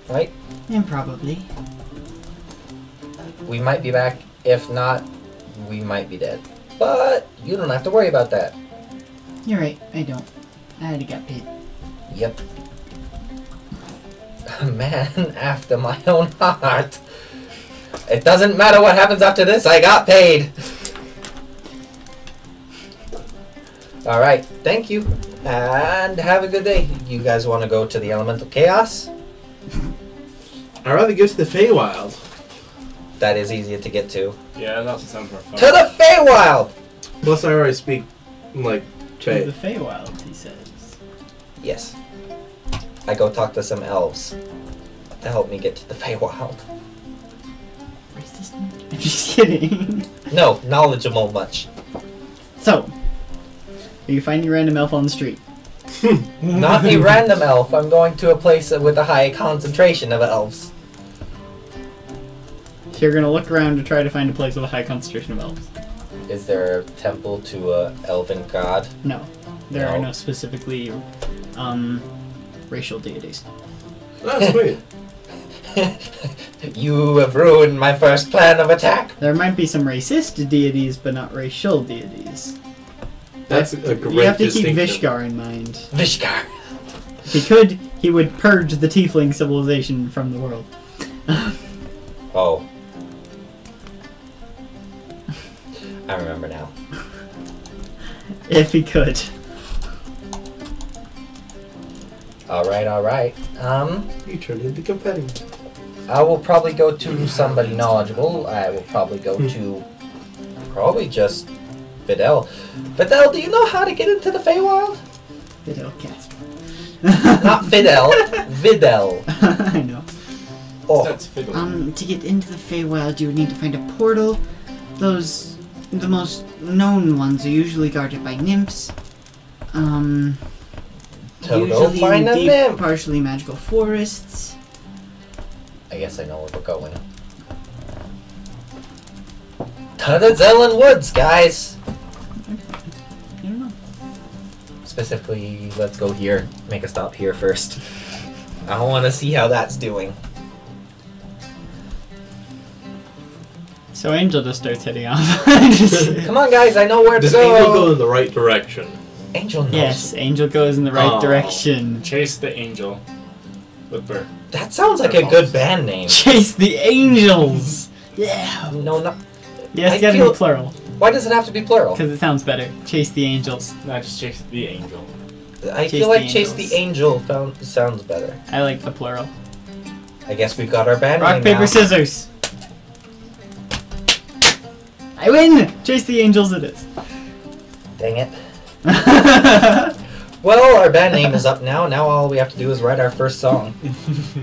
Speaker 3: right?
Speaker 2: And probably.
Speaker 3: We might be back. If not, we might be dead. But you don't have to worry about that.
Speaker 2: You're right, I don't. I already got paid.
Speaker 3: Yep. A man after my own heart. It doesn't matter what happens after this, I got paid. Alright, thank you. And have a good day. You guys want to go to the Elemental Chaos?
Speaker 4: I'd rather go to the Feywild.
Speaker 3: That is easier to get to.
Speaker 1: Yeah, that also sounds more fun.
Speaker 3: To the Feywild!
Speaker 4: Plus, I already speak, like,
Speaker 2: To the
Speaker 4: Fey.
Speaker 2: Feywild, he says.
Speaker 3: Yes. I go talk to some elves to help me get to the Feywild.
Speaker 2: Racist? I'm just kidding.
Speaker 3: No, knowledgeable much.
Speaker 2: So, are you finding a random elf on the street?
Speaker 3: Not a random elf. I'm going to a place with a high concentration of elves.
Speaker 2: So you're gonna look around to try to find a place with a high concentration of elves.
Speaker 3: Is there a temple to a elven god?
Speaker 2: No. There are
Speaker 3: No.
Speaker 2: no specifically, racial deities.
Speaker 4: Oh, sweet.
Speaker 3: You have ruined my first plan of attack.
Speaker 2: There might be some racist deities, but not racial deities.
Speaker 4: That's a great
Speaker 2: You have to keep
Speaker 4: distinction.
Speaker 2: Vishgar in mind.
Speaker 3: Vishkar.
Speaker 2: If he could, he would purge the tiefling civilization from the world.
Speaker 3: Oh. I remember now.
Speaker 2: If he could.
Speaker 3: Alright, alright.
Speaker 4: You turned into confetti.
Speaker 3: I will probably go to somebody knowledgeable. I will probably go to... Probably just... Videl. Videl, do you know how to get into the Feywild?
Speaker 2: Fidel Casper.
Speaker 3: Not Fidel. Videl.
Speaker 2: I know.
Speaker 3: Oh.
Speaker 1: That's fiddle.
Speaker 2: To get into the Feywild, you would need to find a portal. The most known ones are usually guarded by nymphs.
Speaker 3: To go
Speaker 2: Usually
Speaker 3: find
Speaker 2: in
Speaker 3: a
Speaker 2: deep,
Speaker 3: nymph.
Speaker 2: partially magical forests.
Speaker 3: I guess I know where we're going. To the Zelen Woods, guys!
Speaker 2: I don't know.
Speaker 3: Specifically, let's go here. Make a stop here first. I want to see how that's doing.
Speaker 2: So Angel just starts heading off. Just-
Speaker 3: Come on, guys, I know where to
Speaker 4: Does
Speaker 3: go!
Speaker 4: Angel go in the right direction?
Speaker 3: Angel knows.
Speaker 2: yes, Angel goes in the right
Speaker 4: Oh.
Speaker 2: direction.
Speaker 1: Chase the angel. With Bert.
Speaker 3: That sounds like a good band name.
Speaker 2: Chase the angels! Yeah!
Speaker 3: No, not.
Speaker 2: Yes,
Speaker 3: I
Speaker 2: it's gotta
Speaker 3: feel-
Speaker 2: be plural,
Speaker 3: Why does it have to be plural?
Speaker 2: because it sounds better. Chase the angels.
Speaker 1: Not just chase the angel.
Speaker 3: I
Speaker 2: Chase
Speaker 3: feel like
Speaker 2: the
Speaker 3: Chase
Speaker 2: Angels.
Speaker 3: the Angel sounds better.
Speaker 2: I like the plural.
Speaker 3: I guess we've got our band
Speaker 2: Rock,
Speaker 3: name
Speaker 2: paper,
Speaker 3: now.
Speaker 2: scissors! I win! Chase the angels it is.
Speaker 3: Dang it. Well, our band name is up now. Now all we have to do is write our first song.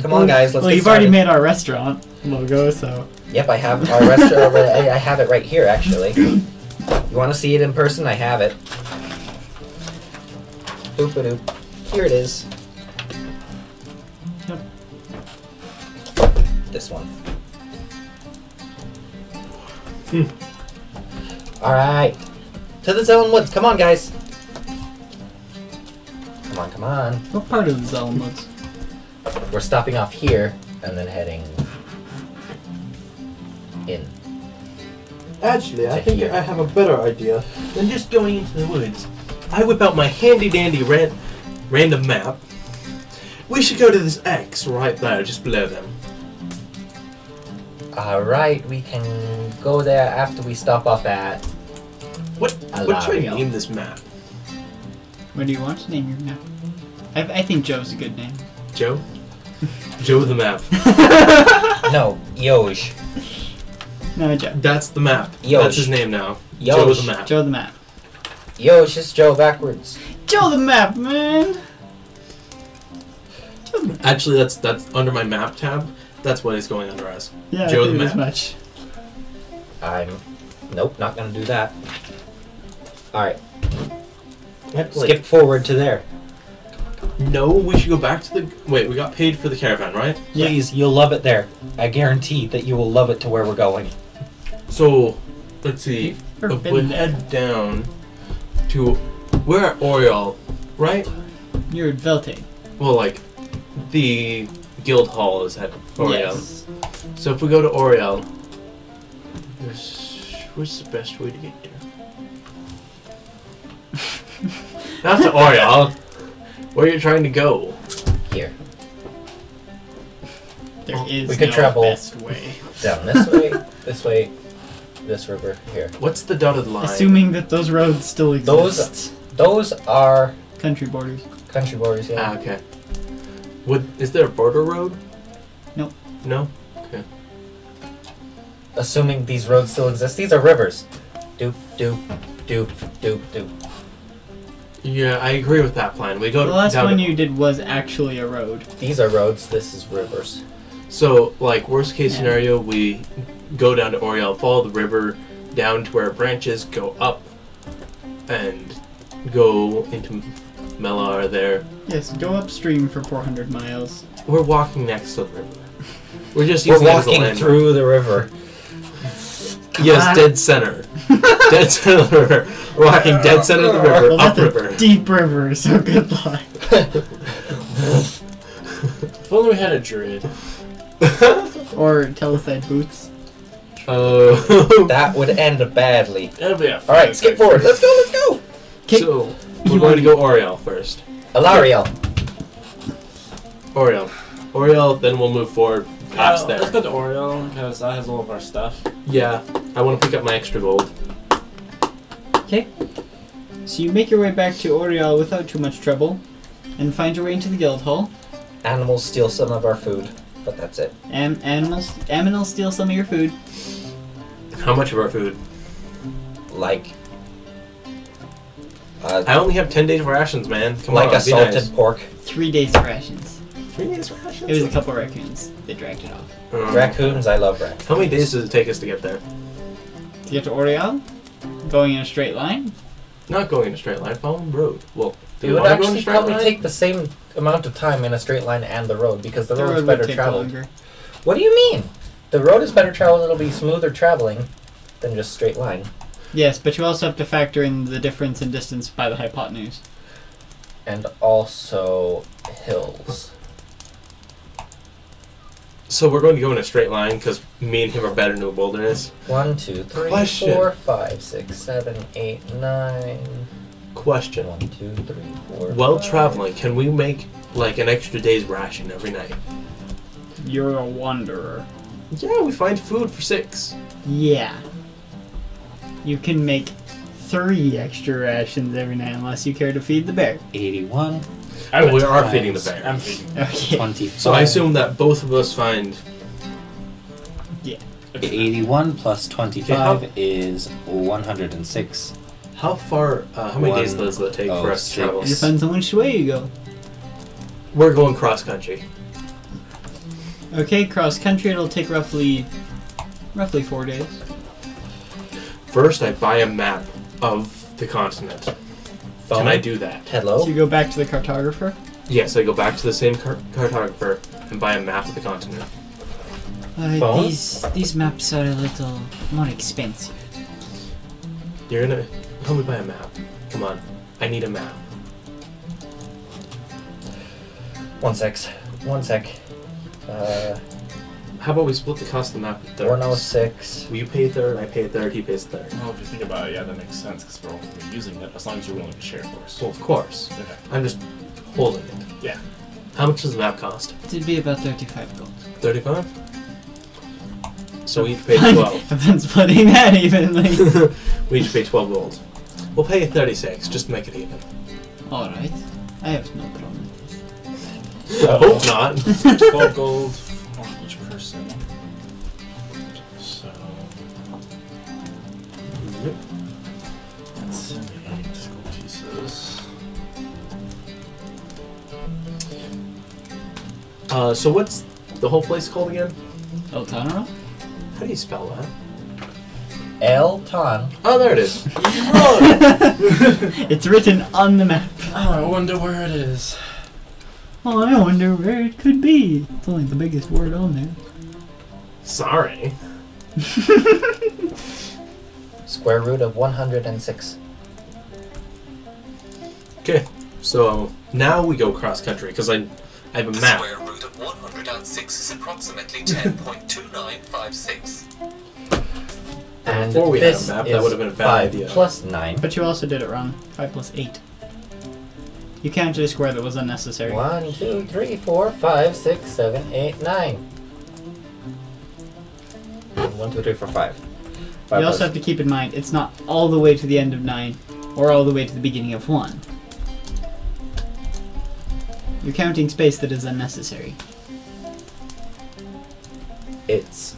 Speaker 3: Come on, guys, let's
Speaker 2: well,
Speaker 3: get
Speaker 2: you've already
Speaker 3: started.
Speaker 2: made our restaurant logo, so...
Speaker 3: Yep, I have our restaurant. I have it right here, actually. You want to see it in person? I have it. Boop-a-doop. Here it is.
Speaker 2: Yep.
Speaker 3: This one. Alright. To the Zelen Woods. Come on, guys. Come on, come on.
Speaker 2: What part of the Zelen Woods?
Speaker 3: We're stopping off here and then heading in.
Speaker 4: Actually, I
Speaker 3: To
Speaker 4: think
Speaker 3: here.
Speaker 4: I have a better idea than just going into the woods. I whip out my handy-dandy random map. We should go to this X right there, just below them.
Speaker 3: Alright, we can go there after we stop off at...
Speaker 4: What should I
Speaker 3: Alario.
Speaker 4: name this map?
Speaker 2: What do you want to name your map? I think Joe's a good name.
Speaker 4: Joe? Joe the map.
Speaker 3: No, Yoj.
Speaker 2: No, Joe.
Speaker 4: That's the map.
Speaker 3: Yosh.
Speaker 4: That's his name now.
Speaker 3: Yosh.
Speaker 4: Joe the map.
Speaker 2: Joe the map.
Speaker 3: Yoj is Joe backwards.
Speaker 2: Joe the map, man!
Speaker 4: Actually, that's under my map tab. That's what it's going under as.
Speaker 2: Yeah,
Speaker 4: Joe
Speaker 2: I
Speaker 4: the
Speaker 2: figured as
Speaker 4: map.
Speaker 2: much.
Speaker 3: Nope, not gonna do that. Alright.
Speaker 4: Like-
Speaker 3: Skip forward to there.
Speaker 4: No, we should go back to the. Wait, we got paid for the caravan, right?
Speaker 2: Yeah.
Speaker 3: Please, you'll love it there. I guarantee that you will love it to where we're going.
Speaker 4: So, let's see.
Speaker 2: Never
Speaker 4: If
Speaker 2: been
Speaker 4: we
Speaker 2: there.
Speaker 4: head down to. We're at Oriel, right?
Speaker 2: You're at Velte.
Speaker 4: Well, like, the guild hall is at Oriel.
Speaker 2: Yes.
Speaker 4: So if we go to Oriel, what's the best way to get there? Not to Oriel. Where are you trying to go?
Speaker 3: Here.
Speaker 2: There is
Speaker 3: We could
Speaker 2: no
Speaker 3: travel.
Speaker 2: best way.
Speaker 3: Down this way, this river, here.
Speaker 4: What's the dotted line?
Speaker 2: Assuming that those roads still exist.
Speaker 3: Those are
Speaker 2: Country borders.
Speaker 3: country borders, yeah.
Speaker 4: Ah, okay. Is there a border road?
Speaker 2: Nope.
Speaker 4: No?
Speaker 3: Assuming these roads still exist. These are rivers. Doop, doop, doop, doop, doop.
Speaker 4: Yeah, I agree with that plan. We go
Speaker 2: The last
Speaker 4: down
Speaker 2: one
Speaker 4: to-
Speaker 2: you did was actually a road.
Speaker 3: These are roads, this is rivers.
Speaker 4: So, like, worst case
Speaker 2: Yeah.
Speaker 4: scenario, we go down to Oriel, follow the river down to where it branches, go up, and go into Melar there.
Speaker 2: Yes, go upstream for 400 miles.
Speaker 4: We're walking next to the river. We're just
Speaker 3: We're
Speaker 4: using it as a
Speaker 3: walking
Speaker 4: landmark.
Speaker 3: through the river.
Speaker 4: Yes,
Speaker 2: on.
Speaker 4: dead center. Dead center of the river. We're walking dead center of the river,
Speaker 2: Well, that's
Speaker 4: upriver.
Speaker 2: a deep river, so good luck.
Speaker 5: If only we had a druid.
Speaker 2: Or Teleside boots.
Speaker 4: Oh.
Speaker 3: That would end badly.
Speaker 5: That'd be a
Speaker 3: Alright, skip forward. Let's go, let's go!
Speaker 2: Okay.
Speaker 4: So, we're going to go Oriel first.
Speaker 3: Alariel.
Speaker 4: Oriel. Oriel, then we'll move forward past
Speaker 5: Let's
Speaker 4: there.
Speaker 5: go to Oriel, because that has all of our stuff.
Speaker 4: Yeah, I want to pick up my extra gold.
Speaker 2: Okay. So you make your way back to Oriel without too much trouble, and find your way into the guild hall.
Speaker 3: Animals steal some of our food, but that's it.
Speaker 2: Aminals steal some of your food.
Speaker 4: How much of our food?
Speaker 3: Like,
Speaker 4: I only have 10 days of rations, man. Come
Speaker 3: like
Speaker 4: on,
Speaker 3: a
Speaker 4: be
Speaker 3: salted
Speaker 4: nice.
Speaker 3: pork.
Speaker 2: 3 days of rations.
Speaker 4: 3 days of rations?
Speaker 2: It was a couple raccoons. They dragged it off.
Speaker 3: Raccoons, I love raccoons.
Speaker 4: How many days does it take us to get there?
Speaker 2: To get to Oriel, going in a straight line.
Speaker 4: Not going in a straight line, following the road. Well, do
Speaker 3: It
Speaker 4: you
Speaker 3: would
Speaker 4: want to go in a
Speaker 3: actually
Speaker 4: straight
Speaker 3: probably
Speaker 4: line?
Speaker 3: take the same amount of time in a straight line and the road, because the
Speaker 2: The
Speaker 3: road's
Speaker 2: road
Speaker 3: better
Speaker 2: would take
Speaker 3: traveled.
Speaker 2: longer.
Speaker 3: What do you mean? The road is better traveled, it'll be smoother traveling than just straight line.
Speaker 2: Yes, but you also have to factor in the difference in distance by the hypotenuse.
Speaker 3: And also hills.
Speaker 4: So we're going to go in a straight line because me and him are better in the wilderness.
Speaker 3: 1, 2, 3,
Speaker 4: Question.
Speaker 3: 4, 5, 6, 7, 8, 9.
Speaker 4: Question.
Speaker 3: 1, 2, 3, 4.
Speaker 4: While
Speaker 3: 5.
Speaker 4: traveling, can we make like an extra day's ration every night?
Speaker 2: You're a wanderer.
Speaker 4: Yeah, we find food for 6.
Speaker 2: Yeah. You can make 3 extra rations every night unless you care to feed the bear.
Speaker 6: 81,
Speaker 4: Oh, we are feeding the bear.
Speaker 5: I'm feeding.
Speaker 2: Okay.
Speaker 6: 25.
Speaker 4: So I assume that both of us find.
Speaker 6: 81 plus 25 is 106.
Speaker 4: How far? How many days
Speaker 6: One,
Speaker 4: does that take
Speaker 6: oh,
Speaker 4: for us to travel?
Speaker 2: It depends on which way you go.
Speaker 4: We're going cross country.
Speaker 2: Okay, cross country, it'll take roughly 4 days.
Speaker 4: First, I buy a map of the continent. Can I do that?
Speaker 3: Hello?
Speaker 2: So you go back to the cartographer.
Speaker 4: Yes, I go back to the same cartographer and buy a map of the continent.
Speaker 3: Phone?
Speaker 2: These maps are a little more expensive.
Speaker 4: You're gonna help me buy a map. Come on, I need a map.
Speaker 3: 1 sec. 1 sec.
Speaker 4: How about we split the cost of the map in thirds?
Speaker 3: 106.
Speaker 4: Will you pay a third? I pay a third. He pays a third.
Speaker 5: Well, if you think about it, yeah, that makes sense because we're only using it as long as you're willing to share, of course.
Speaker 4: Well, of course.
Speaker 5: Okay.
Speaker 4: I'm just holding it.
Speaker 5: Yeah.
Speaker 4: How much does the map cost?
Speaker 2: It'd be about 35 gold.
Speaker 4: 35. So we each pay 12.
Speaker 2: I've been splitting that evenly.
Speaker 4: We each pay 12 gold. We'll pay 36 just to make it even.
Speaker 2: Alright. I have no problem.
Speaker 4: I hope not.
Speaker 5: 12 gold for each person. So. That's 78 gold pieces.
Speaker 4: So what's the whole place called again?
Speaker 2: Eltanara?
Speaker 4: How do you spell that?
Speaker 3: Elton.
Speaker 4: Oh, there it is.
Speaker 2: It's written on the map.
Speaker 5: Oh, I wonder where it is.
Speaker 2: Oh, I wonder where it could be. It's only the biggest word on there.
Speaker 4: Sorry.
Speaker 3: Square root of 106.
Speaker 4: Okay, so now we go cross country because I have a
Speaker 7: The
Speaker 4: map.
Speaker 7: square root of 106 is approximately 10.2956.
Speaker 3: And
Speaker 4: Before we had a
Speaker 3: this
Speaker 4: map,
Speaker 3: is
Speaker 4: that would have been a bad
Speaker 3: 5
Speaker 4: idea.
Speaker 3: plus 9.
Speaker 2: But you also did it wrong. 5 plus 8. You counted a square that was unnecessary.
Speaker 3: 1, 2, 3, 4, 5, 6, 7, 8, 9. 1, 2, 3, 4, 5.
Speaker 2: You also have to keep in mind, it's not all the way to the end of 9, or all the way to the beginning of 1. You're counting space that is unnecessary.
Speaker 3: It's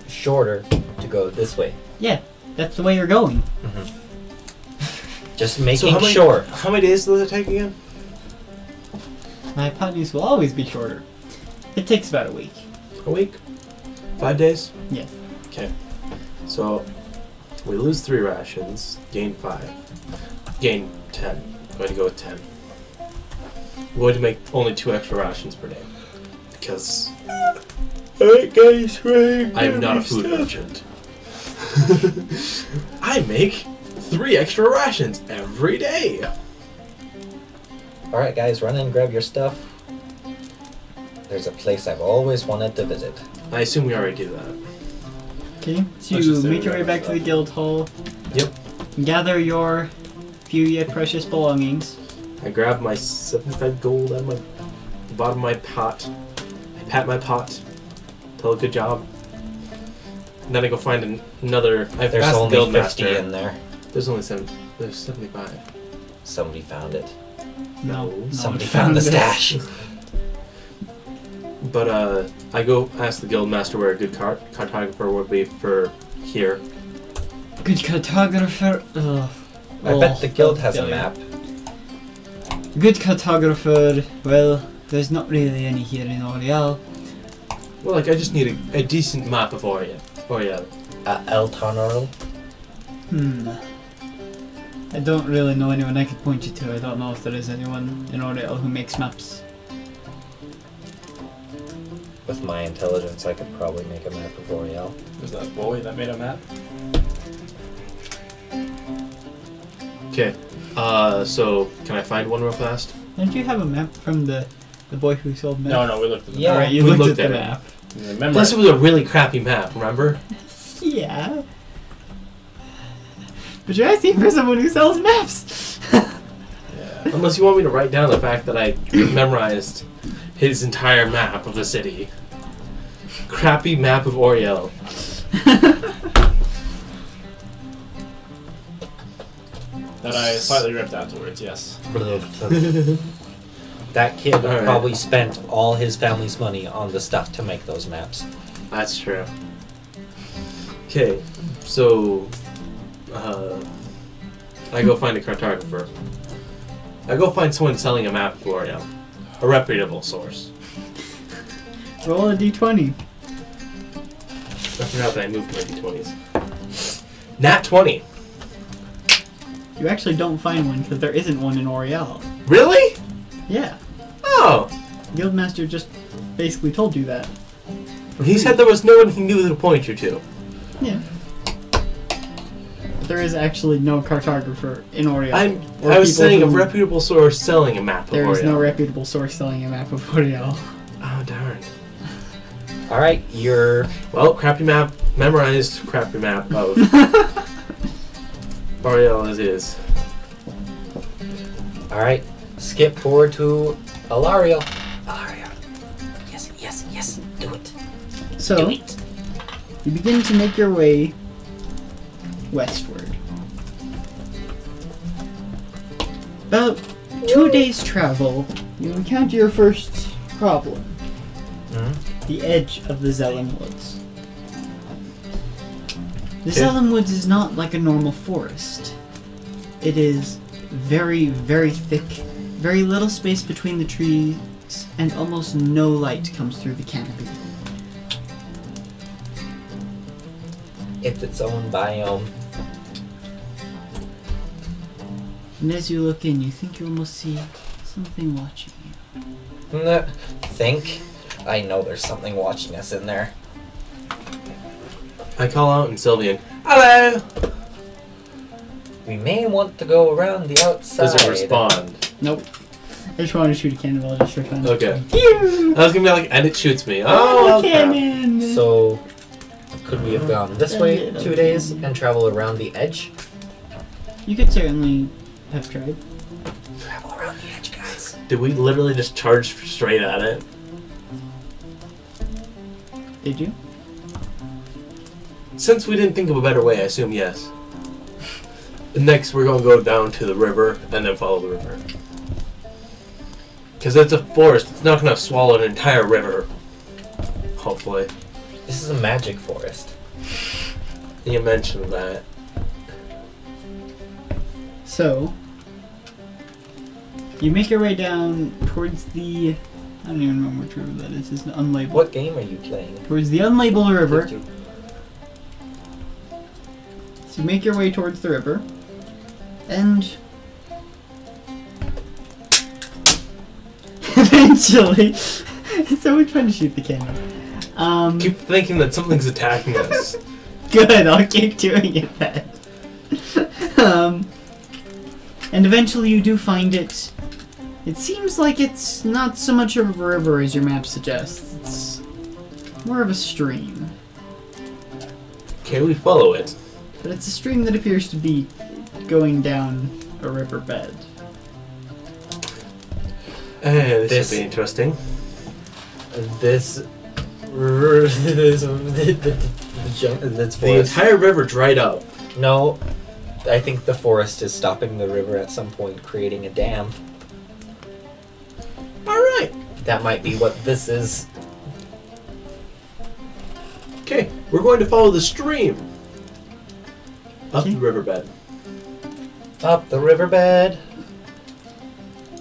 Speaker 3: shorter to go this way.
Speaker 2: Yeah, that's the way you're going.
Speaker 3: Just
Speaker 4: So
Speaker 3: making
Speaker 4: how many,
Speaker 3: sure.
Speaker 4: How many days does it take again?
Speaker 2: My hypotenuse will always be shorter. It takes about a week.
Speaker 4: A week? 5 days?
Speaker 2: Yes.
Speaker 4: Okay. So we lose 3 rations, gain 5. Gain 10. I'm going to go with 10. I'm going to make only 2 extra rations per day. Because I am not a food merchant. I make 3 extra rations every day.
Speaker 3: Alright, guys, run and grab your stuff. There's a place I've always wanted to visit.
Speaker 4: I assume we already do that.
Speaker 2: Okay, so
Speaker 5: Let's
Speaker 2: you
Speaker 5: just say
Speaker 2: make
Speaker 5: we
Speaker 2: your way
Speaker 5: got
Speaker 2: back to the
Speaker 5: stuff.
Speaker 2: guild hall.
Speaker 4: Yep.
Speaker 2: Gather your few yet precious belongings.
Speaker 4: I grab my 75 gold out of the bottom of my pot. I pat my pot. Tell it good job. And then I go find another. I've
Speaker 3: There's
Speaker 4: asked the
Speaker 3: only
Speaker 4: guild
Speaker 3: 50
Speaker 4: master.
Speaker 3: in there.
Speaker 4: There's only 7. There's 75.
Speaker 3: Somebody found it.
Speaker 2: No,
Speaker 3: Somebody
Speaker 2: one
Speaker 3: found the
Speaker 2: it.
Speaker 3: stash.
Speaker 4: But I go ask the guild master where a good cartographer would be for here.
Speaker 2: Good cartographer. Ugh.
Speaker 3: I bet the guild has a
Speaker 2: failure.
Speaker 3: map.
Speaker 2: Good cartographer. Well, there's not really any here in Oriel.
Speaker 4: Well, like I just need a decent map of Oriel.
Speaker 3: Eltonarl.
Speaker 2: I don't really know anyone I could point you to. I don't know if there is anyone in Oriel who makes maps.
Speaker 3: With my intelligence, I could probably make a map of Oriel.
Speaker 5: Was that boy that made a map?
Speaker 4: Okay. So can I find one real fast?
Speaker 2: Don't you have a map from the boy who sold maps?
Speaker 5: No, we looked at the
Speaker 3: Yeah.
Speaker 2: Alright, you
Speaker 4: we
Speaker 2: looked
Speaker 4: looked
Speaker 2: at the
Speaker 4: at it.
Speaker 2: map.
Speaker 5: map. Remember?
Speaker 4: Plus, it was a really crappy map. Remember?
Speaker 2: Yeah. But you're asking for someone who sells maps.
Speaker 5: Yeah.
Speaker 4: Unless you want me to write down the fact that I memorized his entire map of the city. Crappy map of Oriel.
Speaker 5: That I slightly ripped afterwards, yes.
Speaker 3: That kid
Speaker 4: Alright.
Speaker 3: probably spent all his family's money on the stuff to make those maps.
Speaker 4: That's true. Okay, so I go find a cartographer. I go find someone selling a map of Oriel. A reputable source.
Speaker 2: Roll a d20.
Speaker 4: I forgot that I moved my d20s. Nat 20.
Speaker 2: You actually don't find one because there isn't one in Oriel.
Speaker 4: Really?
Speaker 2: Yeah.
Speaker 4: Oh!
Speaker 2: Guildmaster just basically told you that.
Speaker 4: He said there was no one he knew to point you to.
Speaker 2: Yeah. But there is actually no cartographer in Oriel.
Speaker 4: I
Speaker 2: Or
Speaker 4: was
Speaker 2: people
Speaker 4: saying a
Speaker 2: who-
Speaker 4: reputable source selling a map of
Speaker 2: There is
Speaker 4: Oriel.
Speaker 2: no reputable source selling a map of Oriel.
Speaker 4: Oh, darn.
Speaker 3: Alright, you're...
Speaker 4: Well, crappy map, memorized crappy map of Oriel as is.
Speaker 3: Alright, skip forward to Alariel. Alariel. Yes, yes, yes. Do it.
Speaker 2: So, you begin to make your way westward. About 2 days' travel, you encounter your first problem. The edge of the Zellum Woods. The
Speaker 4: Okay.
Speaker 2: Zellum Woods is not like a normal forest. It is very, very thick, very little space between the darkness, and almost no light comes through the canopy.
Speaker 3: It's its own biome.
Speaker 2: And as you look in, you think you almost see something watching you.
Speaker 3: Think? I know there's something watching us in there.
Speaker 4: I call out in Sylvian. Hello!
Speaker 3: We may want to go around the outside.
Speaker 4: Does it respond?
Speaker 2: Nope. I just wanted to shoot a cannonball just for fun.
Speaker 4: Okay.
Speaker 2: Pew!
Speaker 4: I was gonna be like, and it shoots me.
Speaker 2: Oh,
Speaker 4: Oh, crap.
Speaker 2: cannon!
Speaker 3: So, could we have gone this way 2 days and travel around the edge?
Speaker 2: You could certainly have tried.
Speaker 3: Travel around the edge, guys.
Speaker 4: Did we literally just charge straight at it?
Speaker 2: Did you?
Speaker 4: Since we didn't think of a better way, I assume yes. Next, we're gonna go down to the river and then follow the river. Because it's a forest, it's not gonna swallow an entire river. Hopefully.
Speaker 3: This is a magic forest.
Speaker 4: You mentioned that.
Speaker 2: So, you make your way down towards the... I don't even know which river that is. It's unlabeled.
Speaker 3: What game are you playing?
Speaker 2: Towards the unlabeled river. So you make your way towards the river, and eventually, it's so much fun to shoot the cannon.
Speaker 4: Keep thinking that something's attacking us.
Speaker 2: Good, I'll keep doing it then. And eventually you do find it. It seems like it's not so much of a river as your map suggests. It's more of a stream.
Speaker 4: Okay, we follow it.
Speaker 2: But it's a stream that appears to be going down a riverbed.
Speaker 4: This should be interesting.
Speaker 3: This... This
Speaker 4: The
Speaker 3: forest.
Speaker 4: entire river dried up.
Speaker 3: No, I think the forest is stopping the river at some point, creating a dam.
Speaker 4: Alright.
Speaker 3: That might be what this is.
Speaker 4: Okay, we're going to follow the stream. Up the riverbed.
Speaker 3: Up the riverbed.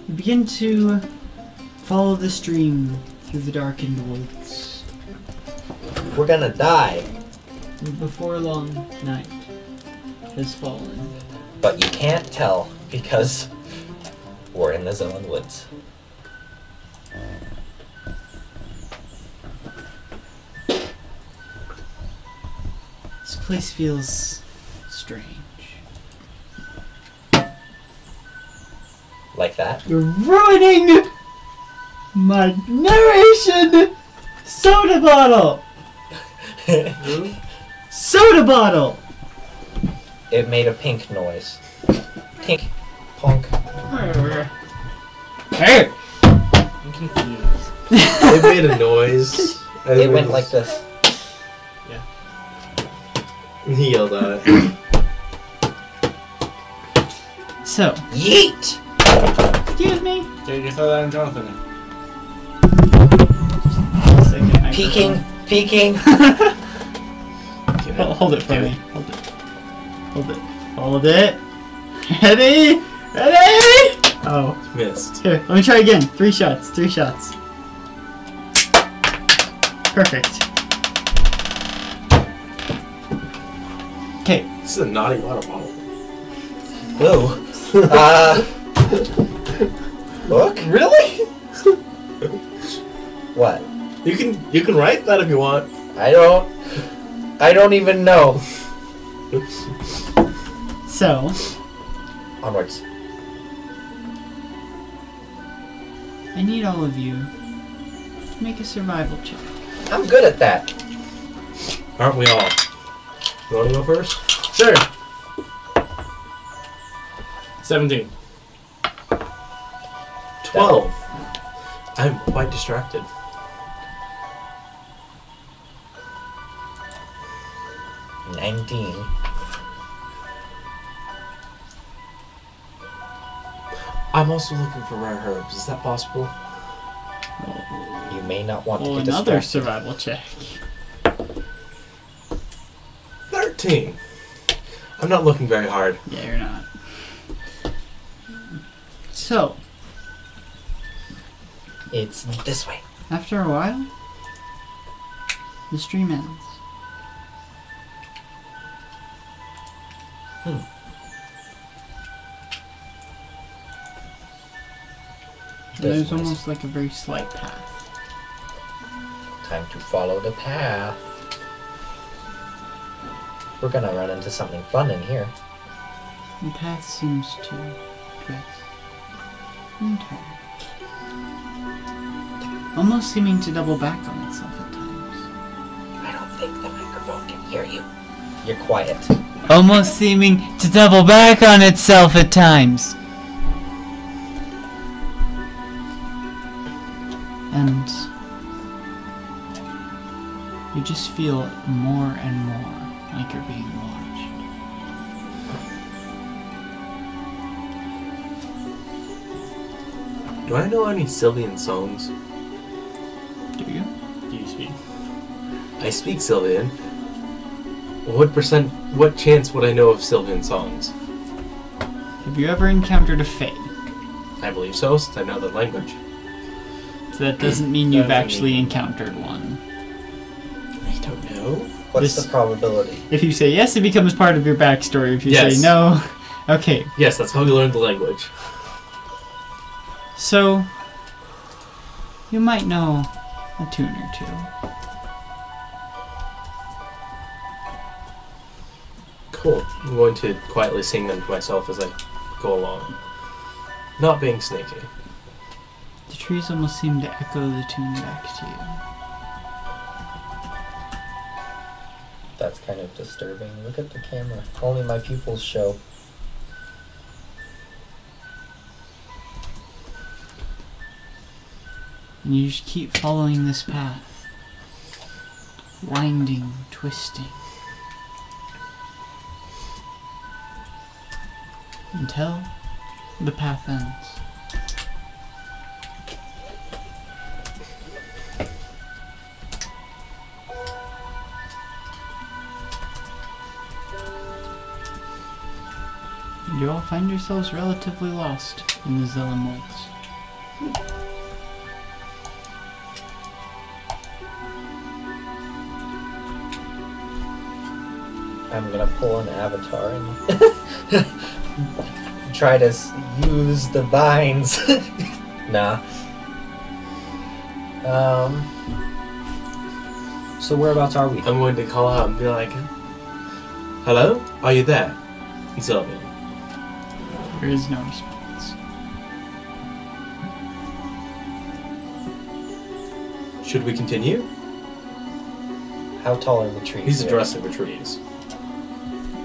Speaker 2: You begin to follow the stream through the darkened woods.
Speaker 3: We're gonna die.
Speaker 2: And before long, night has fallen.
Speaker 3: But you can't tell because we're in the Zone Woods.
Speaker 2: This place feels strange.
Speaker 3: Like that.
Speaker 2: You're ruining my narration! Soda bottle! Soda bottle!
Speaker 3: It made a pink noise. Pink. Punk.
Speaker 2: Hey!
Speaker 1: I'm confused.
Speaker 4: It made a noise.
Speaker 3: It went like this.
Speaker 4: He yelled at it.
Speaker 2: So,
Speaker 3: Yeet!
Speaker 2: excuse me.
Speaker 1: Okay, you throw that in Jonathan.
Speaker 3: Peeking. Peeking.
Speaker 2: Hold it for me. Hold it. Hold it. Hold it. Ready? Ready? Oh.
Speaker 4: Missed.
Speaker 2: Here, let me try again. 3 shots. 3 shots. Perfect. Okay.
Speaker 4: This is a naughty water bottle.
Speaker 3: Whoa. Look?
Speaker 4: Really?
Speaker 3: What?
Speaker 4: You can write that if you want.
Speaker 3: I don't even know.
Speaker 2: So,
Speaker 3: Onwards.
Speaker 2: I need all of you to make a survival check.
Speaker 3: I'm good at that.
Speaker 4: Aren't we all? You want to go first?
Speaker 1: Sure. 17.
Speaker 4: 12. I'm quite distracted.
Speaker 3: – 19.
Speaker 4: I'm also looking for rare herbs. Is that possible?
Speaker 3: You may not want to
Speaker 2: Oh,
Speaker 3: get
Speaker 2: another
Speaker 3: distracted.
Speaker 2: survival check.
Speaker 4: 13. I'm not looking very hard.
Speaker 2: Yeah, you're not. So,
Speaker 3: It's this way.
Speaker 2: After a while, the stream ends. And there's
Speaker 3: That's nice.
Speaker 2: almost like a very slight path.
Speaker 3: Time to follow the path. We're gonna run into something fun in here.
Speaker 2: The path seems to twist and turn. Almost seeming to double back on itself at times.
Speaker 3: I don't think the microphone can hear you. You're quiet.
Speaker 2: Almost seeming to double back on itself at times. And you just feel more and more like you're being watched.
Speaker 4: Do I know any Sylvian songs?
Speaker 2: Do you?
Speaker 1: Do you speak?
Speaker 4: I speak Sylvian. What chance would I know of Sylvian songs?
Speaker 2: Have you ever encountered a Fae?
Speaker 4: I believe so, since I know the language.
Speaker 2: So that doesn't mean you've
Speaker 1: Doesn't
Speaker 2: actually
Speaker 1: mean-
Speaker 2: encountered one.
Speaker 4: I don't know.
Speaker 3: What's
Speaker 2: This-
Speaker 3: the probability?
Speaker 2: If you say yes, it becomes part of your backstory. If you
Speaker 4: Yes.
Speaker 2: say no, okay.
Speaker 4: Yes, that's how we learned the language.
Speaker 2: So, you might know a tune or two.
Speaker 4: Cool. I'm going to quietly sing them to myself as I go along. Not being sneaky.
Speaker 2: The trees almost seem to echo the tune back to you.
Speaker 3: That's kind of disturbing. Look at the camera. Only my pupils show.
Speaker 2: And you just keep following this path. Winding, twisting. Until the path ends. And you all find yourselves relatively lost in the Zellum Woods.
Speaker 3: I'm gonna pull an avatar and try to use the vines. Nah.
Speaker 6: So whereabouts are we?
Speaker 4: I'm going to call out and be like, "Hello? Are you there?" In Sylvian.
Speaker 2: There is no response.
Speaker 4: Should we continue?
Speaker 3: How tall are the trees?
Speaker 4: He's
Speaker 3: here?
Speaker 4: addressing the trees.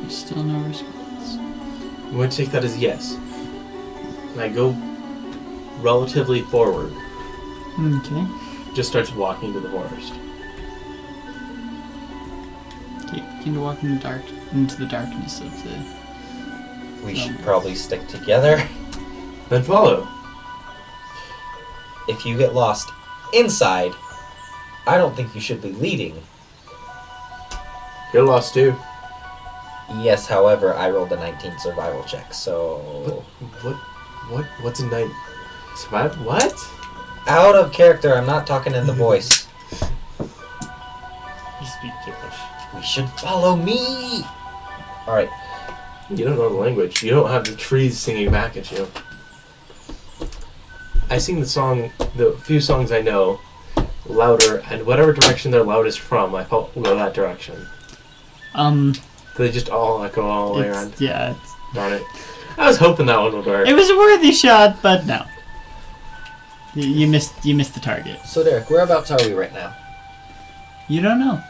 Speaker 2: There's still no response.
Speaker 4: I'm going to take that as yes. And I go relatively forward.
Speaker 2: Okay.
Speaker 4: Just starts walking into the forest.
Speaker 2: Okay, begin to walk into the darkness of the...
Speaker 3: We should probably stick together.
Speaker 4: Then follow.
Speaker 3: If you get lost inside, I don't think you should be leading.
Speaker 4: You're lost too.
Speaker 3: Yes, however, I rolled a 19 survival check, so...
Speaker 4: What's a night? Survive? What?
Speaker 3: Out of character, I'm not talking in the voice.
Speaker 1: You speak gibberish.
Speaker 3: We should follow me! Alright,
Speaker 4: You don't know the language. You don't have the trees singing back at you. I sing the few songs I know, louder, and whatever direction they're loudest from, I go that direction. They just all echo all the way around.
Speaker 2: Yeah,
Speaker 4: Darn it. I was hoping that one would work.
Speaker 2: it was a worthy shot, but no. You missed the target.
Speaker 3: so Derek, whereabouts are we right now?
Speaker 2: You don't know.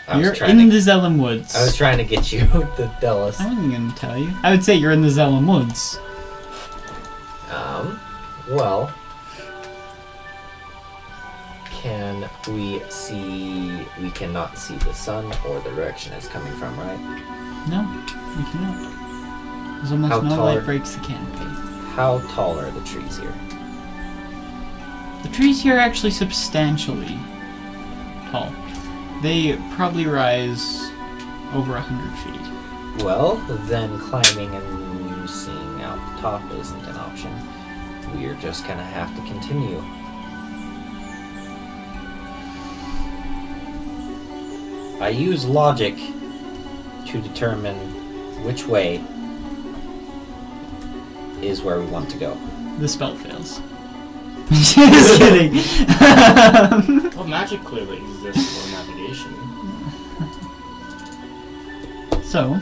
Speaker 3: I was
Speaker 2: You're
Speaker 3: trying
Speaker 2: in
Speaker 3: to-
Speaker 2: the Zellum Woods.
Speaker 3: I was trying to get you to tell us.
Speaker 2: I wasn't gonna tell you. I would say you're in the Zellum Woods.
Speaker 3: Well... Can we see... We cannot see the sun or the direction it's coming from, right?
Speaker 2: No, you cannot. There's almost
Speaker 3: How
Speaker 2: no
Speaker 3: tall
Speaker 2: light
Speaker 3: are-
Speaker 2: breaks the canopy.
Speaker 3: How tall are the trees here?
Speaker 2: The trees here are actually substantially tall. They probably rise over 100 feet.
Speaker 3: Well, then climbing and seeing out the top isn't an option. We're just gonna have to continue.
Speaker 6: I use logic to determine which way is where we want to go.
Speaker 2: The spell fails. Just kidding.
Speaker 5: Well, magic clearly exists for navigation.
Speaker 2: So,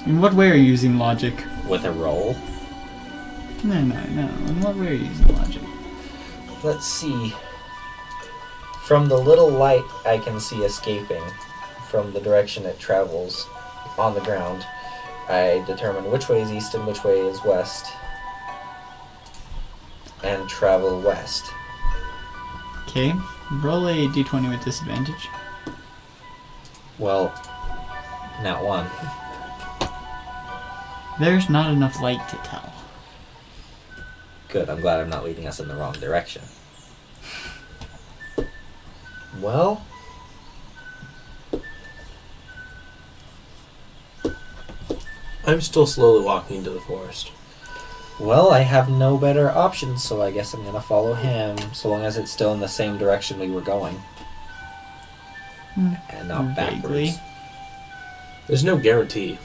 Speaker 2: in what way are you using logic?
Speaker 6: With a roll.
Speaker 2: No. In what way are you using logic?
Speaker 3: Let's see. From the little light I can see escaping from the direction it travels on the ground, I determine which way is east and which way is west, and travel west.
Speaker 2: Okay, roll a d20 with disadvantage.
Speaker 3: Well, not one.
Speaker 2: There's not enough light to tell.
Speaker 3: Good, I'm glad I'm not leading us in the wrong direction. Well...
Speaker 4: I'm still slowly walking into the forest.
Speaker 3: Well, I have no better options, so I guess I'm gonna follow him, so long as it's still in the same direction we were going. And not
Speaker 2: Vaguely.
Speaker 3: backwards.
Speaker 4: There's no guarantee.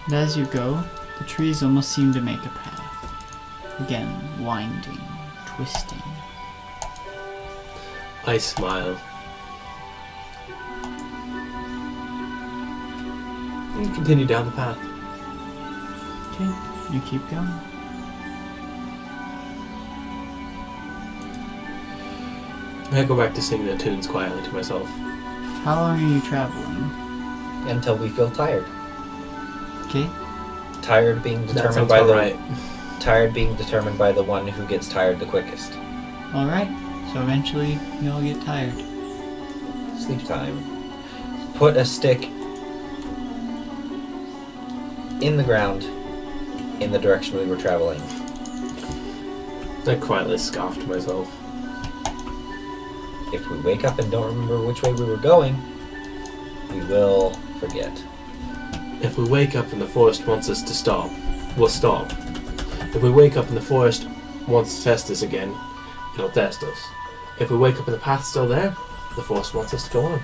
Speaker 2: And as you go, the trees almost seem to make a path. Again, winding, twisting.
Speaker 4: I smile. And continue down the path.
Speaker 2: Okay, you keep going.
Speaker 4: I go back to singing the tunes quietly to myself.
Speaker 2: How long are you traveling?
Speaker 3: Until we feel tired.
Speaker 2: Okay,
Speaker 3: Tired being
Speaker 4: That
Speaker 3: determined
Speaker 4: sounds
Speaker 3: by
Speaker 4: about
Speaker 3: the
Speaker 4: right.
Speaker 3: tired being determined by the one who gets tired the quickest.
Speaker 2: alright. So eventually, you'll get tired.
Speaker 3: Sleep time. Put a stick in the ground in the direction we were traveling.
Speaker 4: I quietly scoffed to myself.
Speaker 3: If we wake up and don't remember which way we were going, we will forget.
Speaker 4: If we wake up and the forest wants us to stop, we'll stop. If we wake up and the forest wants to test us again, it'll test us. If we wake up and the path's still there, the forest wants us to go on.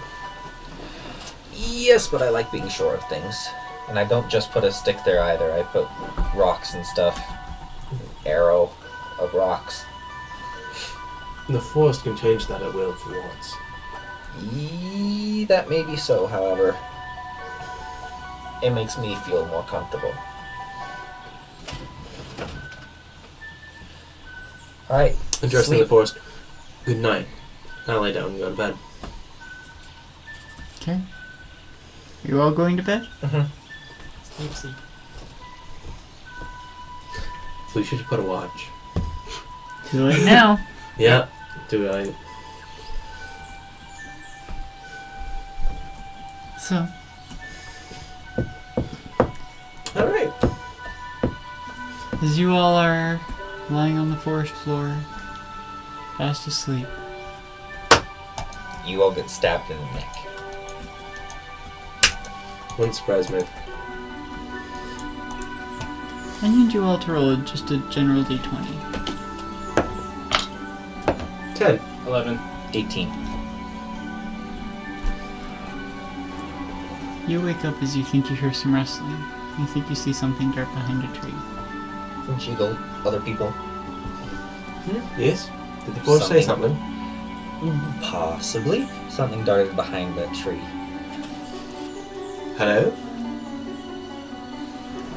Speaker 3: Yes, but I like being sure of things. And I don't just put a stick there either. I put rocks and stuff. Arrow of rocks.
Speaker 4: The forest can change that at will if it wants.
Speaker 3: That may be so, however. It makes me feel more comfortable. Alright.
Speaker 4: Addressing the forest, good night. I lay down and go to bed.
Speaker 2: Okay. You all going to bed?
Speaker 5: Oopsie.
Speaker 4: So we should put a watch.
Speaker 2: Too late now.
Speaker 4: Yeah, do I?
Speaker 2: So,
Speaker 4: Alright.
Speaker 2: as you all are lying on the forest floor, fast asleep,
Speaker 3: You all get stabbed in the neck.
Speaker 4: Wouldn't surprise me.
Speaker 2: I need you all to roll just a general d20.
Speaker 4: 10.
Speaker 5: 11.
Speaker 3: 18.
Speaker 2: You wake up as you think you hear some rustling. You think you see something dark behind a tree.
Speaker 3: From Cheagle, other people.
Speaker 4: Yes? Did the forest say something?
Speaker 3: Possibly. Something darted behind that tree.
Speaker 4: Hello?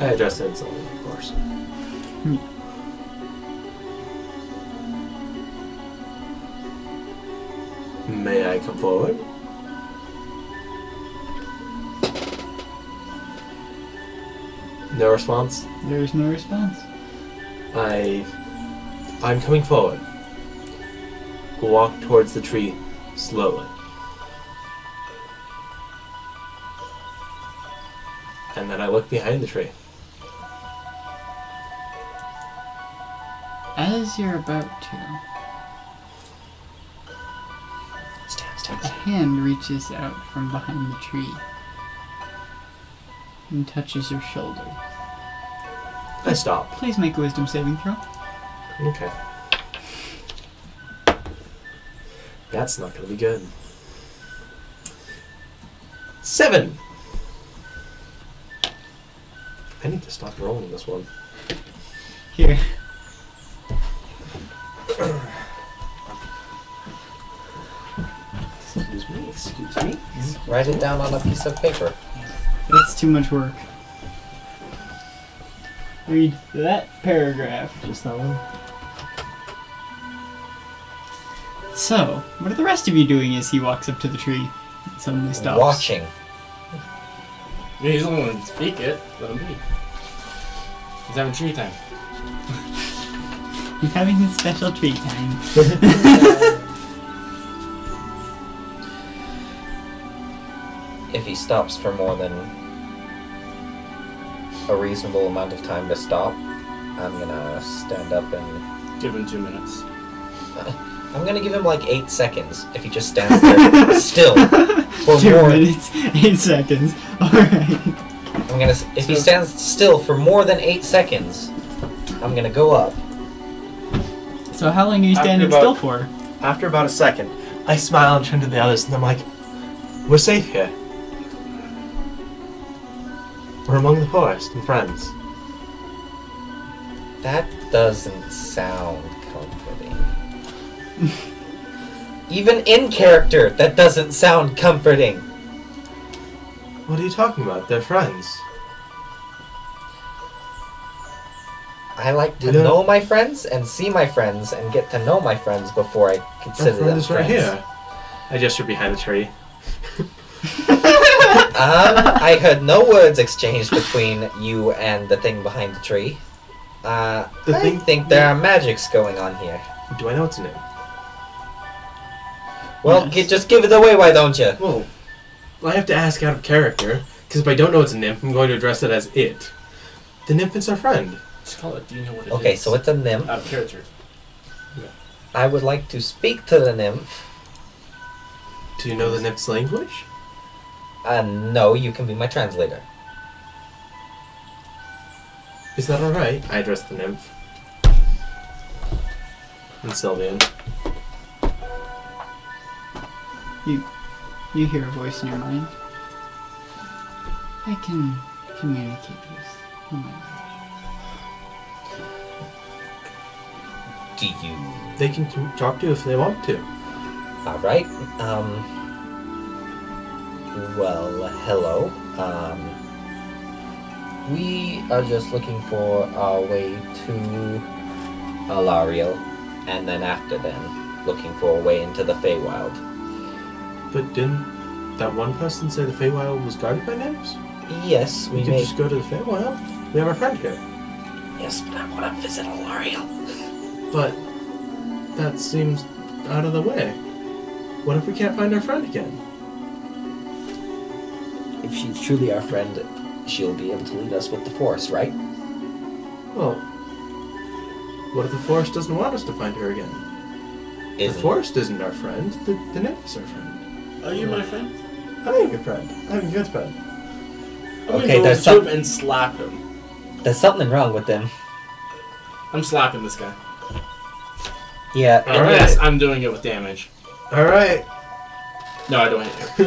Speaker 4: I addressed it insulting, of course. May I come forward? No response.
Speaker 2: There is no response.
Speaker 4: I'm coming forward. We'll walk towards the tree slowly. And then I look behind the tree.
Speaker 2: As you're about to,
Speaker 3: Stand.
Speaker 2: a hand reaches out from behind the tree and touches your shoulder.
Speaker 4: I stop.
Speaker 2: Please make a wisdom saving throw.
Speaker 4: Okay. That's not gonna be good. 7. I need to stop rolling this one.
Speaker 2: Here.
Speaker 4: Excuse me, excuse me.
Speaker 3: Write it down on a piece of paper.
Speaker 2: That's too much work. Read that paragraph.
Speaker 4: Just that one.
Speaker 2: So, what are the rest of you doing as he walks up to the tree and suddenly stops?
Speaker 3: Watching.
Speaker 1: Yeah, he's the only one to speak it. Let him be. He's having tree time.
Speaker 2: He's having his special tree time.
Speaker 3: If he stops for more than a reasonable amount of time to stop, I'm gonna stand up and...
Speaker 1: Give him 2 minutes.
Speaker 3: I'm gonna give him like 8 seconds if he just stands there still for
Speaker 2: 2
Speaker 3: more.
Speaker 2: minutes, 8 seconds. Alright.
Speaker 3: I'm gonna. If he stands still for more than 8 seconds, I'm gonna go up.
Speaker 2: So how long are you standing still for?
Speaker 4: After about a second, I smile and turn to the others, and I'm like, "We're safe here. We're among the forest and friends."
Speaker 3: That doesn't sound comforting. Even in character, that doesn't sound comforting.
Speaker 4: What are you talking about? They're friends.
Speaker 3: I like to
Speaker 4: You know-
Speaker 3: know my friends and see my friends and get to know my friends before I
Speaker 4: Our
Speaker 3: consider
Speaker 4: friend
Speaker 3: them
Speaker 4: is right
Speaker 3: friends.
Speaker 4: here. I gesture behind the tree.
Speaker 3: I heard no words exchanged between you and the thing behind the tree. I think there are magics going on here.
Speaker 4: Do I know its name?
Speaker 3: Well,
Speaker 2: Yes.
Speaker 3: just give it away, why don't you?
Speaker 4: Well, I have to ask out of character, because if I don't know it's a nymph, I'm going to address it as it. The nymph is our friend.
Speaker 1: Just call it. Do you know what it is?
Speaker 3: Okay, so it's a nymph.
Speaker 1: Out of character.
Speaker 3: I would like to speak to the nymph.
Speaker 4: Do you know the nymph's language?
Speaker 3: No, you can be my translator.
Speaker 4: Is that alright? I address the nymph. And Sylvian.
Speaker 2: You hear a voice in your mind. I can communicate with human.
Speaker 3: Do you?
Speaker 4: They can talk to you if they want to.
Speaker 3: Alright. Well, hello. We are just looking for our way to Alariel, and then after then, looking for a way into the Feywild.
Speaker 4: But didn't that one person say the Feywild was guarded by nymphs?
Speaker 3: Yes,
Speaker 4: We
Speaker 3: we
Speaker 4: could
Speaker 3: may.
Speaker 4: just go to the Feywild. We have our friend here.
Speaker 3: Yes, but I want to visit Alariel.
Speaker 4: But that seems out of the way. What if we can't find our friend again?
Speaker 3: If she's truly our friend, she'll be able to lead us with the Force, right?
Speaker 4: Well, what if the forest doesn't want us to find her again? The forest isn't our friend. The nymph is our friend.
Speaker 1: Are you my friend?
Speaker 4: I am your friend. I'm a good friend.
Speaker 1: I'm
Speaker 3: Okay,
Speaker 1: gonna go
Speaker 3: there's
Speaker 1: up to
Speaker 3: some-
Speaker 1: him and slap him.
Speaker 3: There's something wrong with them.
Speaker 1: I'm slapping this guy.
Speaker 3: Yeah.
Speaker 1: And
Speaker 4: Alright.
Speaker 1: yes, I'm doing it with damage.
Speaker 4: Alright.
Speaker 1: No, I don't hit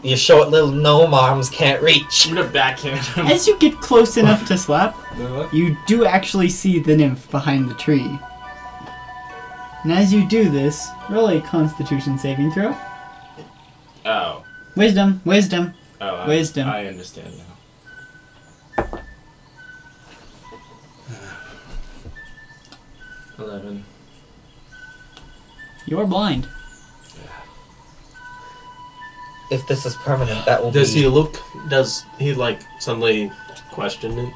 Speaker 1: you.
Speaker 3: Your short little gnome arms can't reach.
Speaker 1: I'm gonna backhand him.
Speaker 2: As you get close enough to slap, you do actually see the nymph behind the tree. And as you do this, roll a Constitution saving throw.
Speaker 1: Oh.
Speaker 2: Wisdom, wisdom.
Speaker 1: Oh,
Speaker 2: Wisdom.
Speaker 1: I understand now. 11.
Speaker 2: You're blind.
Speaker 3: If this is permanent, that will
Speaker 4: Does
Speaker 3: be...
Speaker 4: he look? Does he like suddenly question it?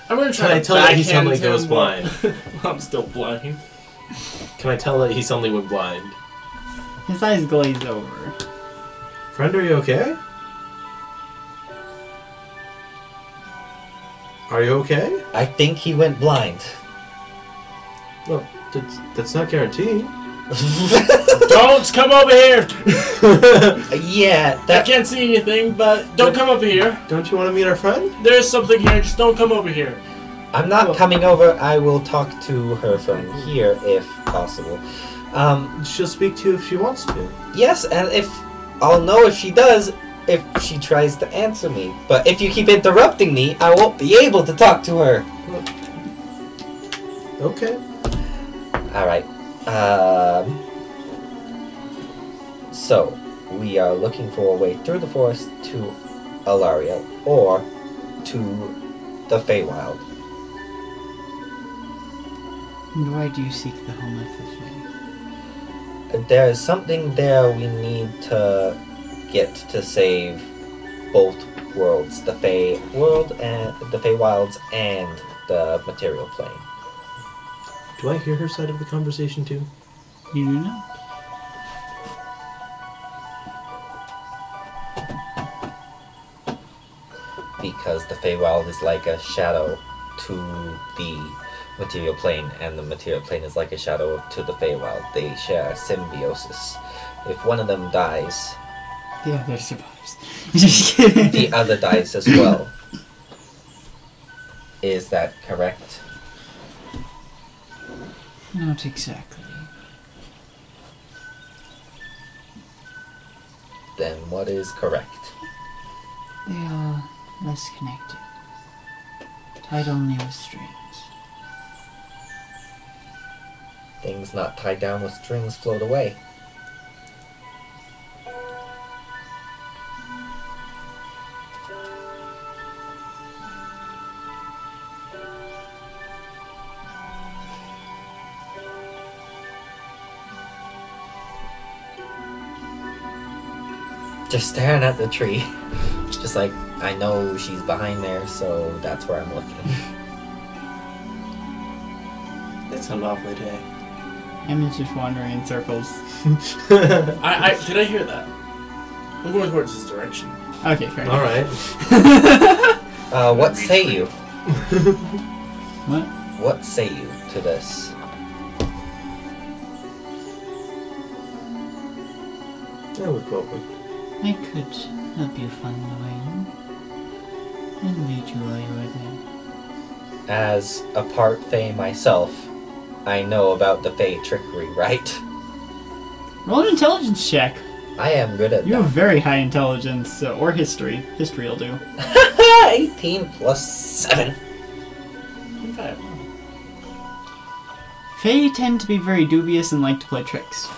Speaker 1: I'm gonna try
Speaker 4: Can I
Speaker 1: to
Speaker 4: tell that he
Speaker 1: backhand
Speaker 4: suddenly
Speaker 1: him
Speaker 4: goes
Speaker 1: while-
Speaker 4: blind?
Speaker 1: while I'm still blind.
Speaker 4: Can I tell that he suddenly went blind?
Speaker 2: His eyes glaze over.
Speaker 4: Friend, are you okay? Are you okay?
Speaker 3: I think he went blind.
Speaker 4: Well, that's not guaranteed.
Speaker 1: Don't come over here!
Speaker 3: Yeah,
Speaker 1: I
Speaker 3: that...
Speaker 1: can't see anything, but don't come over here.
Speaker 4: Don't you want to meet our friend?
Speaker 1: There's something here, just don't come over here.
Speaker 3: I'm not coming over. I will talk to her from here if possible.
Speaker 4: She'll speak to you if she wants to.
Speaker 3: Yes, and if I'll know if she does if she tries to answer me. But if you keep interrupting me, I won't be able to talk to her.
Speaker 4: Okay.
Speaker 3: Alright. So, we are looking for a way through the forest to Alaria or to the Feywild.
Speaker 2: And why do you seek the home of the Fae?
Speaker 3: There is something there we need to get to save both worlds, the Fey world and the Feywilds and the material plane.
Speaker 4: Do I hear her side of the conversation too?
Speaker 2: You do not.
Speaker 3: Because the Feywild is like a shadow to the material plane, and the material plane is like a shadow to the Feywild. They share symbiosis. If one of them dies,
Speaker 2: The other survives. Just kidding.
Speaker 3: the other dies as well. Is that correct?
Speaker 2: Not exactly.
Speaker 3: Then what is correct?
Speaker 2: They are less connected. Tied only with strings.
Speaker 3: Things not tied down with strings float away. Just staring at the tree. Just like, I know she's behind there, so that's where I'm looking.
Speaker 4: It's a lovely day.
Speaker 2: Emma's just wandering in circles.
Speaker 1: Did I hear that? I'm going towards this direction.
Speaker 2: Okay, fair
Speaker 4: All
Speaker 2: enough.
Speaker 4: right.
Speaker 3: What say you?
Speaker 2: What?
Speaker 3: What say you to this?
Speaker 4: I would go with.
Speaker 2: I could help you find the way and lead you while you are there.
Speaker 3: As a part Fae myself, I know about the Fae trickery, right?
Speaker 2: Roll an intelligence check.
Speaker 3: I am good at
Speaker 2: You have
Speaker 3: that.
Speaker 2: very high intelligence, or history. History will do.
Speaker 3: 18 plus 7.
Speaker 1: 25.
Speaker 2: Fae tend to be very dubious and like to play tricks.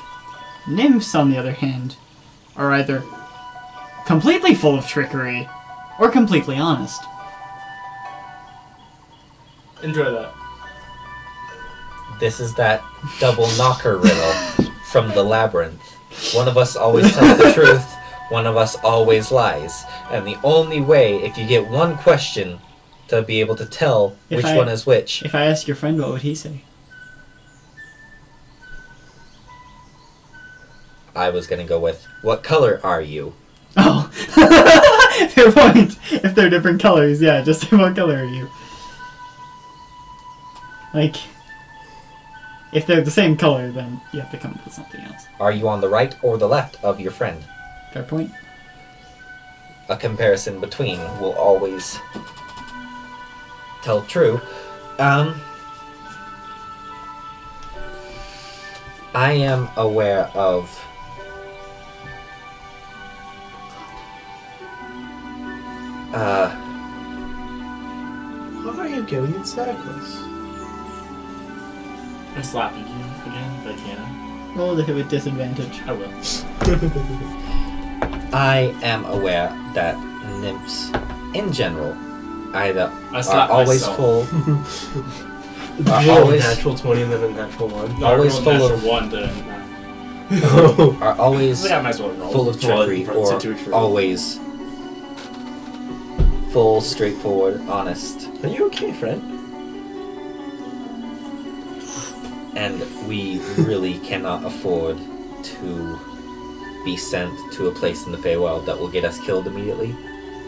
Speaker 2: Nymphs, on the other hand, are either completely full of trickery or completely honest.
Speaker 1: Enjoy that.
Speaker 3: This is that double knocker riddle from the labyrinth. One of us always tells the truth, one of us always lies. And the only way, if you get one question, to be able to tell which one is which.
Speaker 2: If I ask your friend, what would he say?
Speaker 3: I was gonna go with, what color are you?
Speaker 2: Oh! Fair point! If they're different colors, yeah, just say what color are you? Like, if they're the same color, then you have to come up with something else.
Speaker 3: Are you on the right or the left of your friend?
Speaker 2: Fair point?
Speaker 3: A comparison between will always tell true. I am aware of
Speaker 4: Why are you going in circles?
Speaker 1: I'm slapping you again if I can.
Speaker 2: Roll to hit with disadvantage.
Speaker 1: I will.
Speaker 3: I am aware that nymphs in general either
Speaker 1: I
Speaker 3: are
Speaker 1: slap
Speaker 3: always
Speaker 1: myself.
Speaker 3: full
Speaker 4: Roll a
Speaker 3: always-
Speaker 4: natural 20 and then a natural 1.
Speaker 1: No,
Speaker 3: Always
Speaker 1: I rolled
Speaker 3: full
Speaker 1: natural
Speaker 3: of-
Speaker 1: one to.
Speaker 3: are always
Speaker 1: I think I might as well roll.
Speaker 3: full of trickery
Speaker 1: Roll
Speaker 3: or
Speaker 1: to true.
Speaker 3: always full, straightforward, honest.
Speaker 4: Are you okay, friend?
Speaker 3: And we really cannot afford to be sent to a place in the Feywild that will get us killed immediately.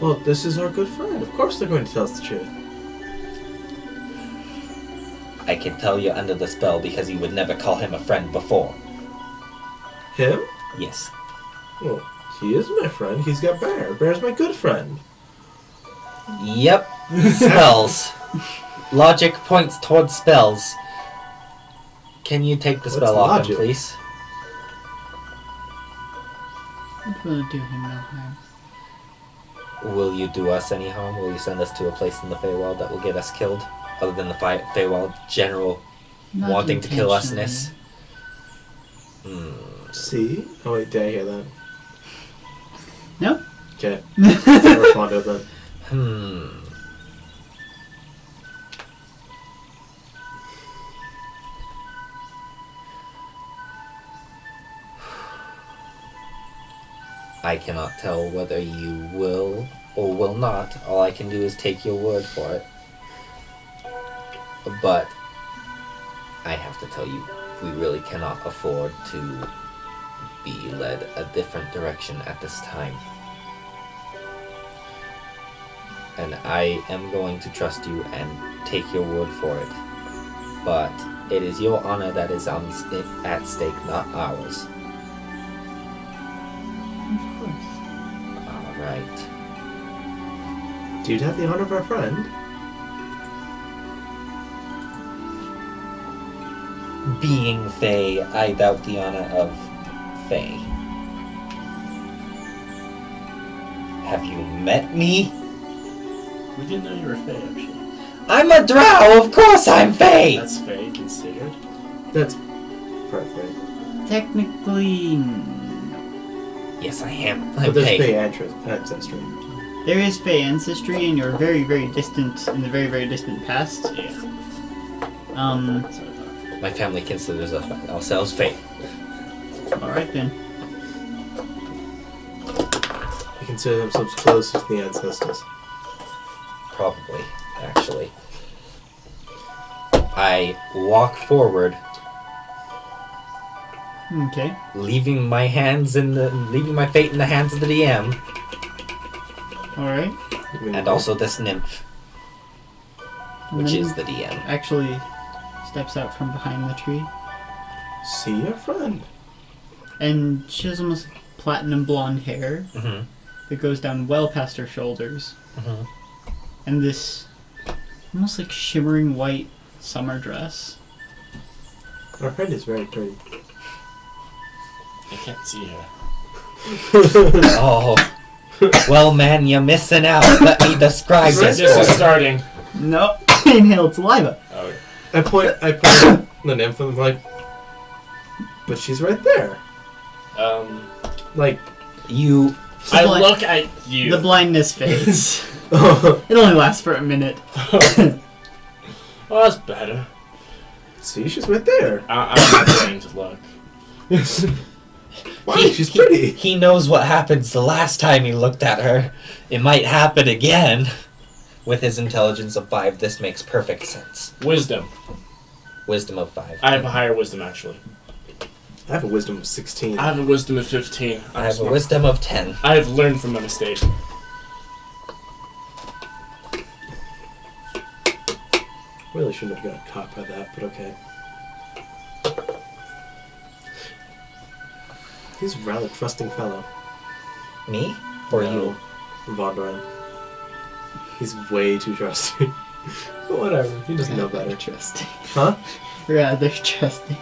Speaker 4: Well, this is our good friend. Of course they're going to tell us the truth.
Speaker 3: I can tell you under the spell because you would never call him a friend before.
Speaker 4: Him?
Speaker 3: Yes.
Speaker 4: Well, he is my friend. He's got Bear. Bear's my good friend.
Speaker 3: Yep. Spells. Logic points towards spells. Can you take the
Speaker 4: What's
Speaker 3: spell off him,
Speaker 4: logic?
Speaker 3: please?
Speaker 2: It will do him no harm.
Speaker 3: Will you do us any harm? Will you send us to a place in the Feywild that will get us killed? Other than the Feywild general
Speaker 2: Not
Speaker 3: wanting to kill usness?
Speaker 2: intentionally.
Speaker 4: See? Oh wait, did I hear that?
Speaker 2: No?
Speaker 4: Okay. Respond to it then.
Speaker 3: I cannot tell whether you will or will not. All I can do is take your word for it. But I have to tell you, we really cannot afford to be led a different direction at this time. And I am going to trust you and take your word for it. But it is your honor that is at stake, not ours.
Speaker 2: Of course.
Speaker 3: Alright.
Speaker 4: Do you have the honor of our friend?
Speaker 3: Being Fae, I doubt the honor of Fae. Have you met me?
Speaker 5: We didn't know you were Fae, actually.
Speaker 3: I'm a drow, of course I'm Fae!
Speaker 5: That's Fae considered.
Speaker 4: That's perfect.
Speaker 2: Technically, no.
Speaker 3: Yes, I am.
Speaker 4: But
Speaker 3: I'm
Speaker 4: there's
Speaker 3: Fae.
Speaker 4: Fey ancestry.
Speaker 2: There is Fey ancestry, and you're very, very distant in the very, very distant past.
Speaker 5: Yeah.
Speaker 2: Um.
Speaker 5: That's what I thought.
Speaker 3: My family considers ourselves Fae.
Speaker 2: All right then.
Speaker 4: They consider themselves closest to the ancestors.
Speaker 3: Probably, actually. I walk forward,
Speaker 2: Okay.
Speaker 3: leaving my fate in the hands of the DM,
Speaker 2: All right.
Speaker 3: and also this nymph,
Speaker 2: And
Speaker 3: which
Speaker 2: then
Speaker 3: is the DM.
Speaker 2: actually steps out from behind the tree,
Speaker 4: See your friend.
Speaker 2: and she has almost platinum blonde hair
Speaker 3: Mm-hmm.
Speaker 2: that goes down well past her shoulders,
Speaker 3: Mm-hmm.
Speaker 2: and this almost like shimmering white summer dress.
Speaker 4: Our friend is very pretty.
Speaker 5: I can't see her.
Speaker 3: Oh, well, man, you're missing out. Let me describe this.
Speaker 5: This is
Speaker 3: for you.
Speaker 5: starting.
Speaker 2: No, inhaled saliva.
Speaker 5: Oh,
Speaker 4: I point at the nymph and I'm like, but she's right there. Like,
Speaker 3: You.
Speaker 5: I
Speaker 2: Bli-
Speaker 5: look at you.
Speaker 2: The blindness fades.
Speaker 4: oh,
Speaker 2: It only lasts for a minute.
Speaker 5: Oh, that's better.
Speaker 4: see, she's right there.
Speaker 5: I'm not trying to look.
Speaker 4: Why? She's pretty.
Speaker 3: He knows what happens the last time he looked at her. It might happen again. With his intelligence of 5, this makes perfect sense.
Speaker 5: Wisdom.
Speaker 3: Wisdom of 5.
Speaker 5: I have a higher wisdom, actually.
Speaker 4: I have a wisdom of 16.
Speaker 5: I have a wisdom of 15.
Speaker 3: I have a wisdom of 10.
Speaker 5: I have learned from my mistake.
Speaker 4: Really shouldn't have got caught by that, but okay. He's a rather trusting fellow.
Speaker 3: Me? Or you?
Speaker 4: Vondoran. He's way too trusting. But whatever, he doesn't know better.
Speaker 2: Trusting.
Speaker 4: Huh?
Speaker 2: Rather trusting.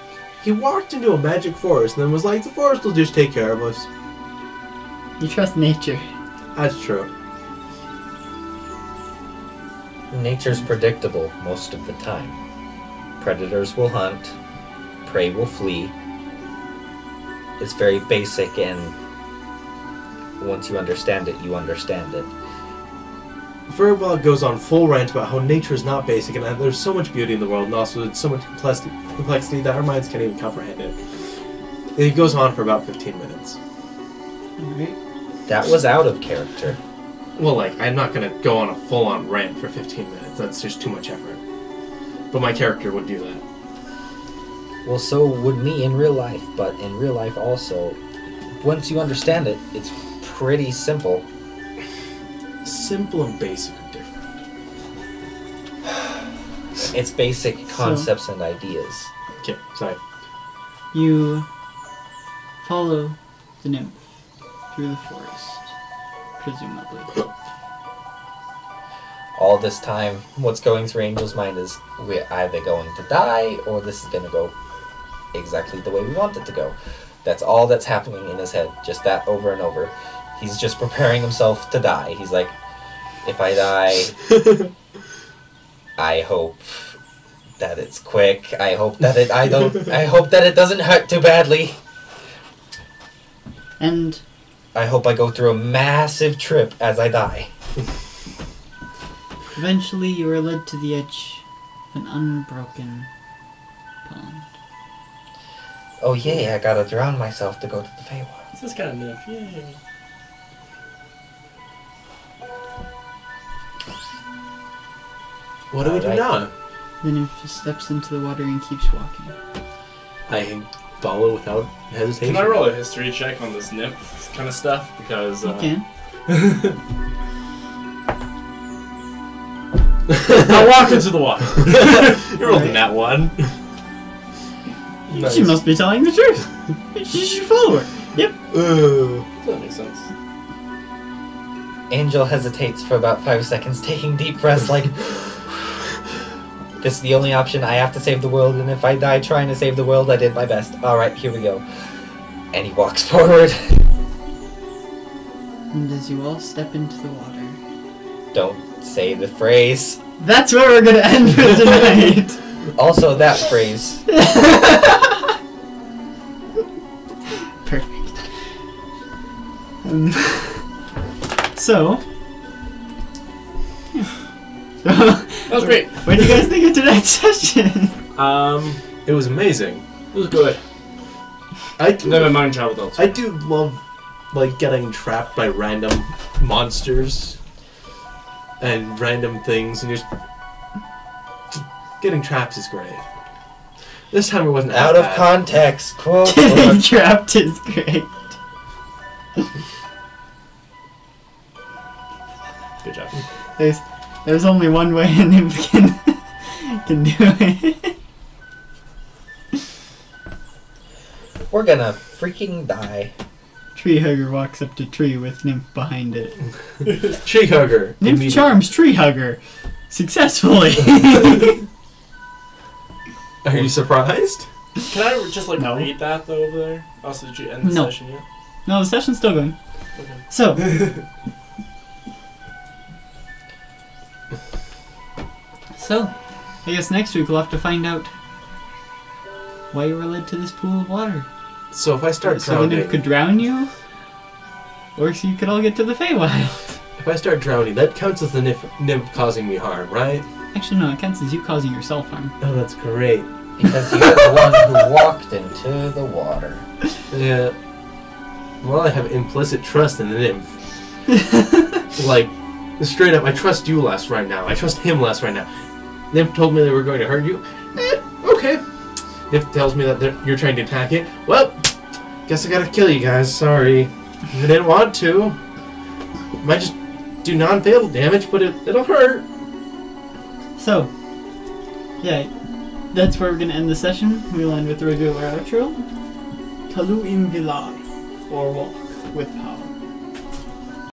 Speaker 4: He walked into a magic forest and then was like, the forest will just take care of us.
Speaker 2: You trust nature.
Speaker 4: That's true.
Speaker 3: Nature's predictable most of the time. Predators will hunt, prey will flee. It's very basic, and once you understand it, you understand it.
Speaker 4: Furbolg goes on full rant about how nature is not basic and that there's so much beauty in the world and also there's so much complexity that our minds can't even comprehend it. It goes on for about 15 minutes.
Speaker 2: Alright.
Speaker 3: That was out of character.
Speaker 4: Well, like, I'm not gonna go on a full-on rant for 15 minutes. That's just too much effort. But my character would do that.
Speaker 3: Well, so would me in real life, but in real life also, once you understand it, it's pretty simple.
Speaker 4: Simple and basic are different.
Speaker 3: It's basic concepts and ideas.
Speaker 4: Okay, sorry.
Speaker 2: You follow the nymph through the forest, presumably.
Speaker 3: all this time, what's going through Angel's mind is we're either going to die or this is going to go exactly the way we want it to go. That's all that's happening in his head, just that over and over. He's just preparing himself to die. He's like, if I die, I hope that it's quick. I hope that I hope that it doesn't hurt too badly.
Speaker 2: And
Speaker 3: I hope I go through a massive trip as I die.
Speaker 2: eventually you are led to the edge of an unbroken pond.
Speaker 3: Oh yay, I gotta drown myself to go to the Feywild.
Speaker 1: This is kind of nymph. Yay.
Speaker 4: What do we do now?
Speaker 2: The nymph just steps into the water and keeps walking.
Speaker 4: I follow without hesitation.
Speaker 1: Can I roll a history check on this nymph kind of stuff? Because
Speaker 2: You can.
Speaker 1: I walk into the water.
Speaker 4: You're rolling that one. Nice.
Speaker 2: She must be telling the truth. You should follow her. Yep.
Speaker 1: That makes sense.
Speaker 3: Angel hesitates for about 5 seconds, taking deep breaths like, this is the only option. I have to save the world, and if I die trying to save the world, I did my best. Alright, here we go. And he walks forward.
Speaker 2: And as you all step into the water,
Speaker 3: Don't say the phrase.
Speaker 2: that's where we're gonna end for tonight.
Speaker 3: Also, that phrase.
Speaker 2: Perfect. So.
Speaker 1: That was great.
Speaker 2: What do you guys think of tonight's session?
Speaker 4: It was amazing.
Speaker 1: It was good.
Speaker 4: I do,
Speaker 1: Never mind travel elsewhere.
Speaker 4: I do love, like, getting trapped by random monsters and random things, and just getting trapped is great. This time it wasn't
Speaker 3: Out
Speaker 4: that
Speaker 3: of
Speaker 4: bad.
Speaker 3: context, quote.
Speaker 2: Getting trapped is great.
Speaker 1: Good job.
Speaker 2: There's only one way a nymph can do it.
Speaker 3: We're gonna freaking die.
Speaker 2: Tree hugger walks up to tree with nymph behind it.
Speaker 4: Tree hugger.
Speaker 2: Nymph charms tree hugger successfully.
Speaker 4: Are you surprised?
Speaker 1: Can I just like
Speaker 2: No.
Speaker 1: read that though over there? Also, did you end the
Speaker 2: No.
Speaker 1: session yet?
Speaker 2: No, the session's still going.
Speaker 1: Okay.
Speaker 2: So. So, I guess next week we'll have to find out why you were led to this pool of water.
Speaker 4: So if I start
Speaker 2: So the
Speaker 4: drowning,
Speaker 2: nymph could drown you, or so you could all get to the Feywild.
Speaker 4: if I start drowning, that counts as the nymph causing me harm, right?
Speaker 2: Actually, no, it counts as you causing yourself harm.
Speaker 4: Oh, that's great.
Speaker 3: Because you're the one who walked into the water.
Speaker 4: Yeah. Well, I have implicit trust in the nymph. Like, straight up, I trust you less right now. I trust him less right now. Nymph told me they were going to hurt you. Okay. Nymph tells me that you're trying to attack it. Well, guess I gotta kill you guys. Sorry. I didn't want to. Might just do non-fatal damage, but it'll hurt.
Speaker 2: So, yeah, that's where we're going to end the session. We'll end with the regular outro. Kalu im Villar, or Walk with Power.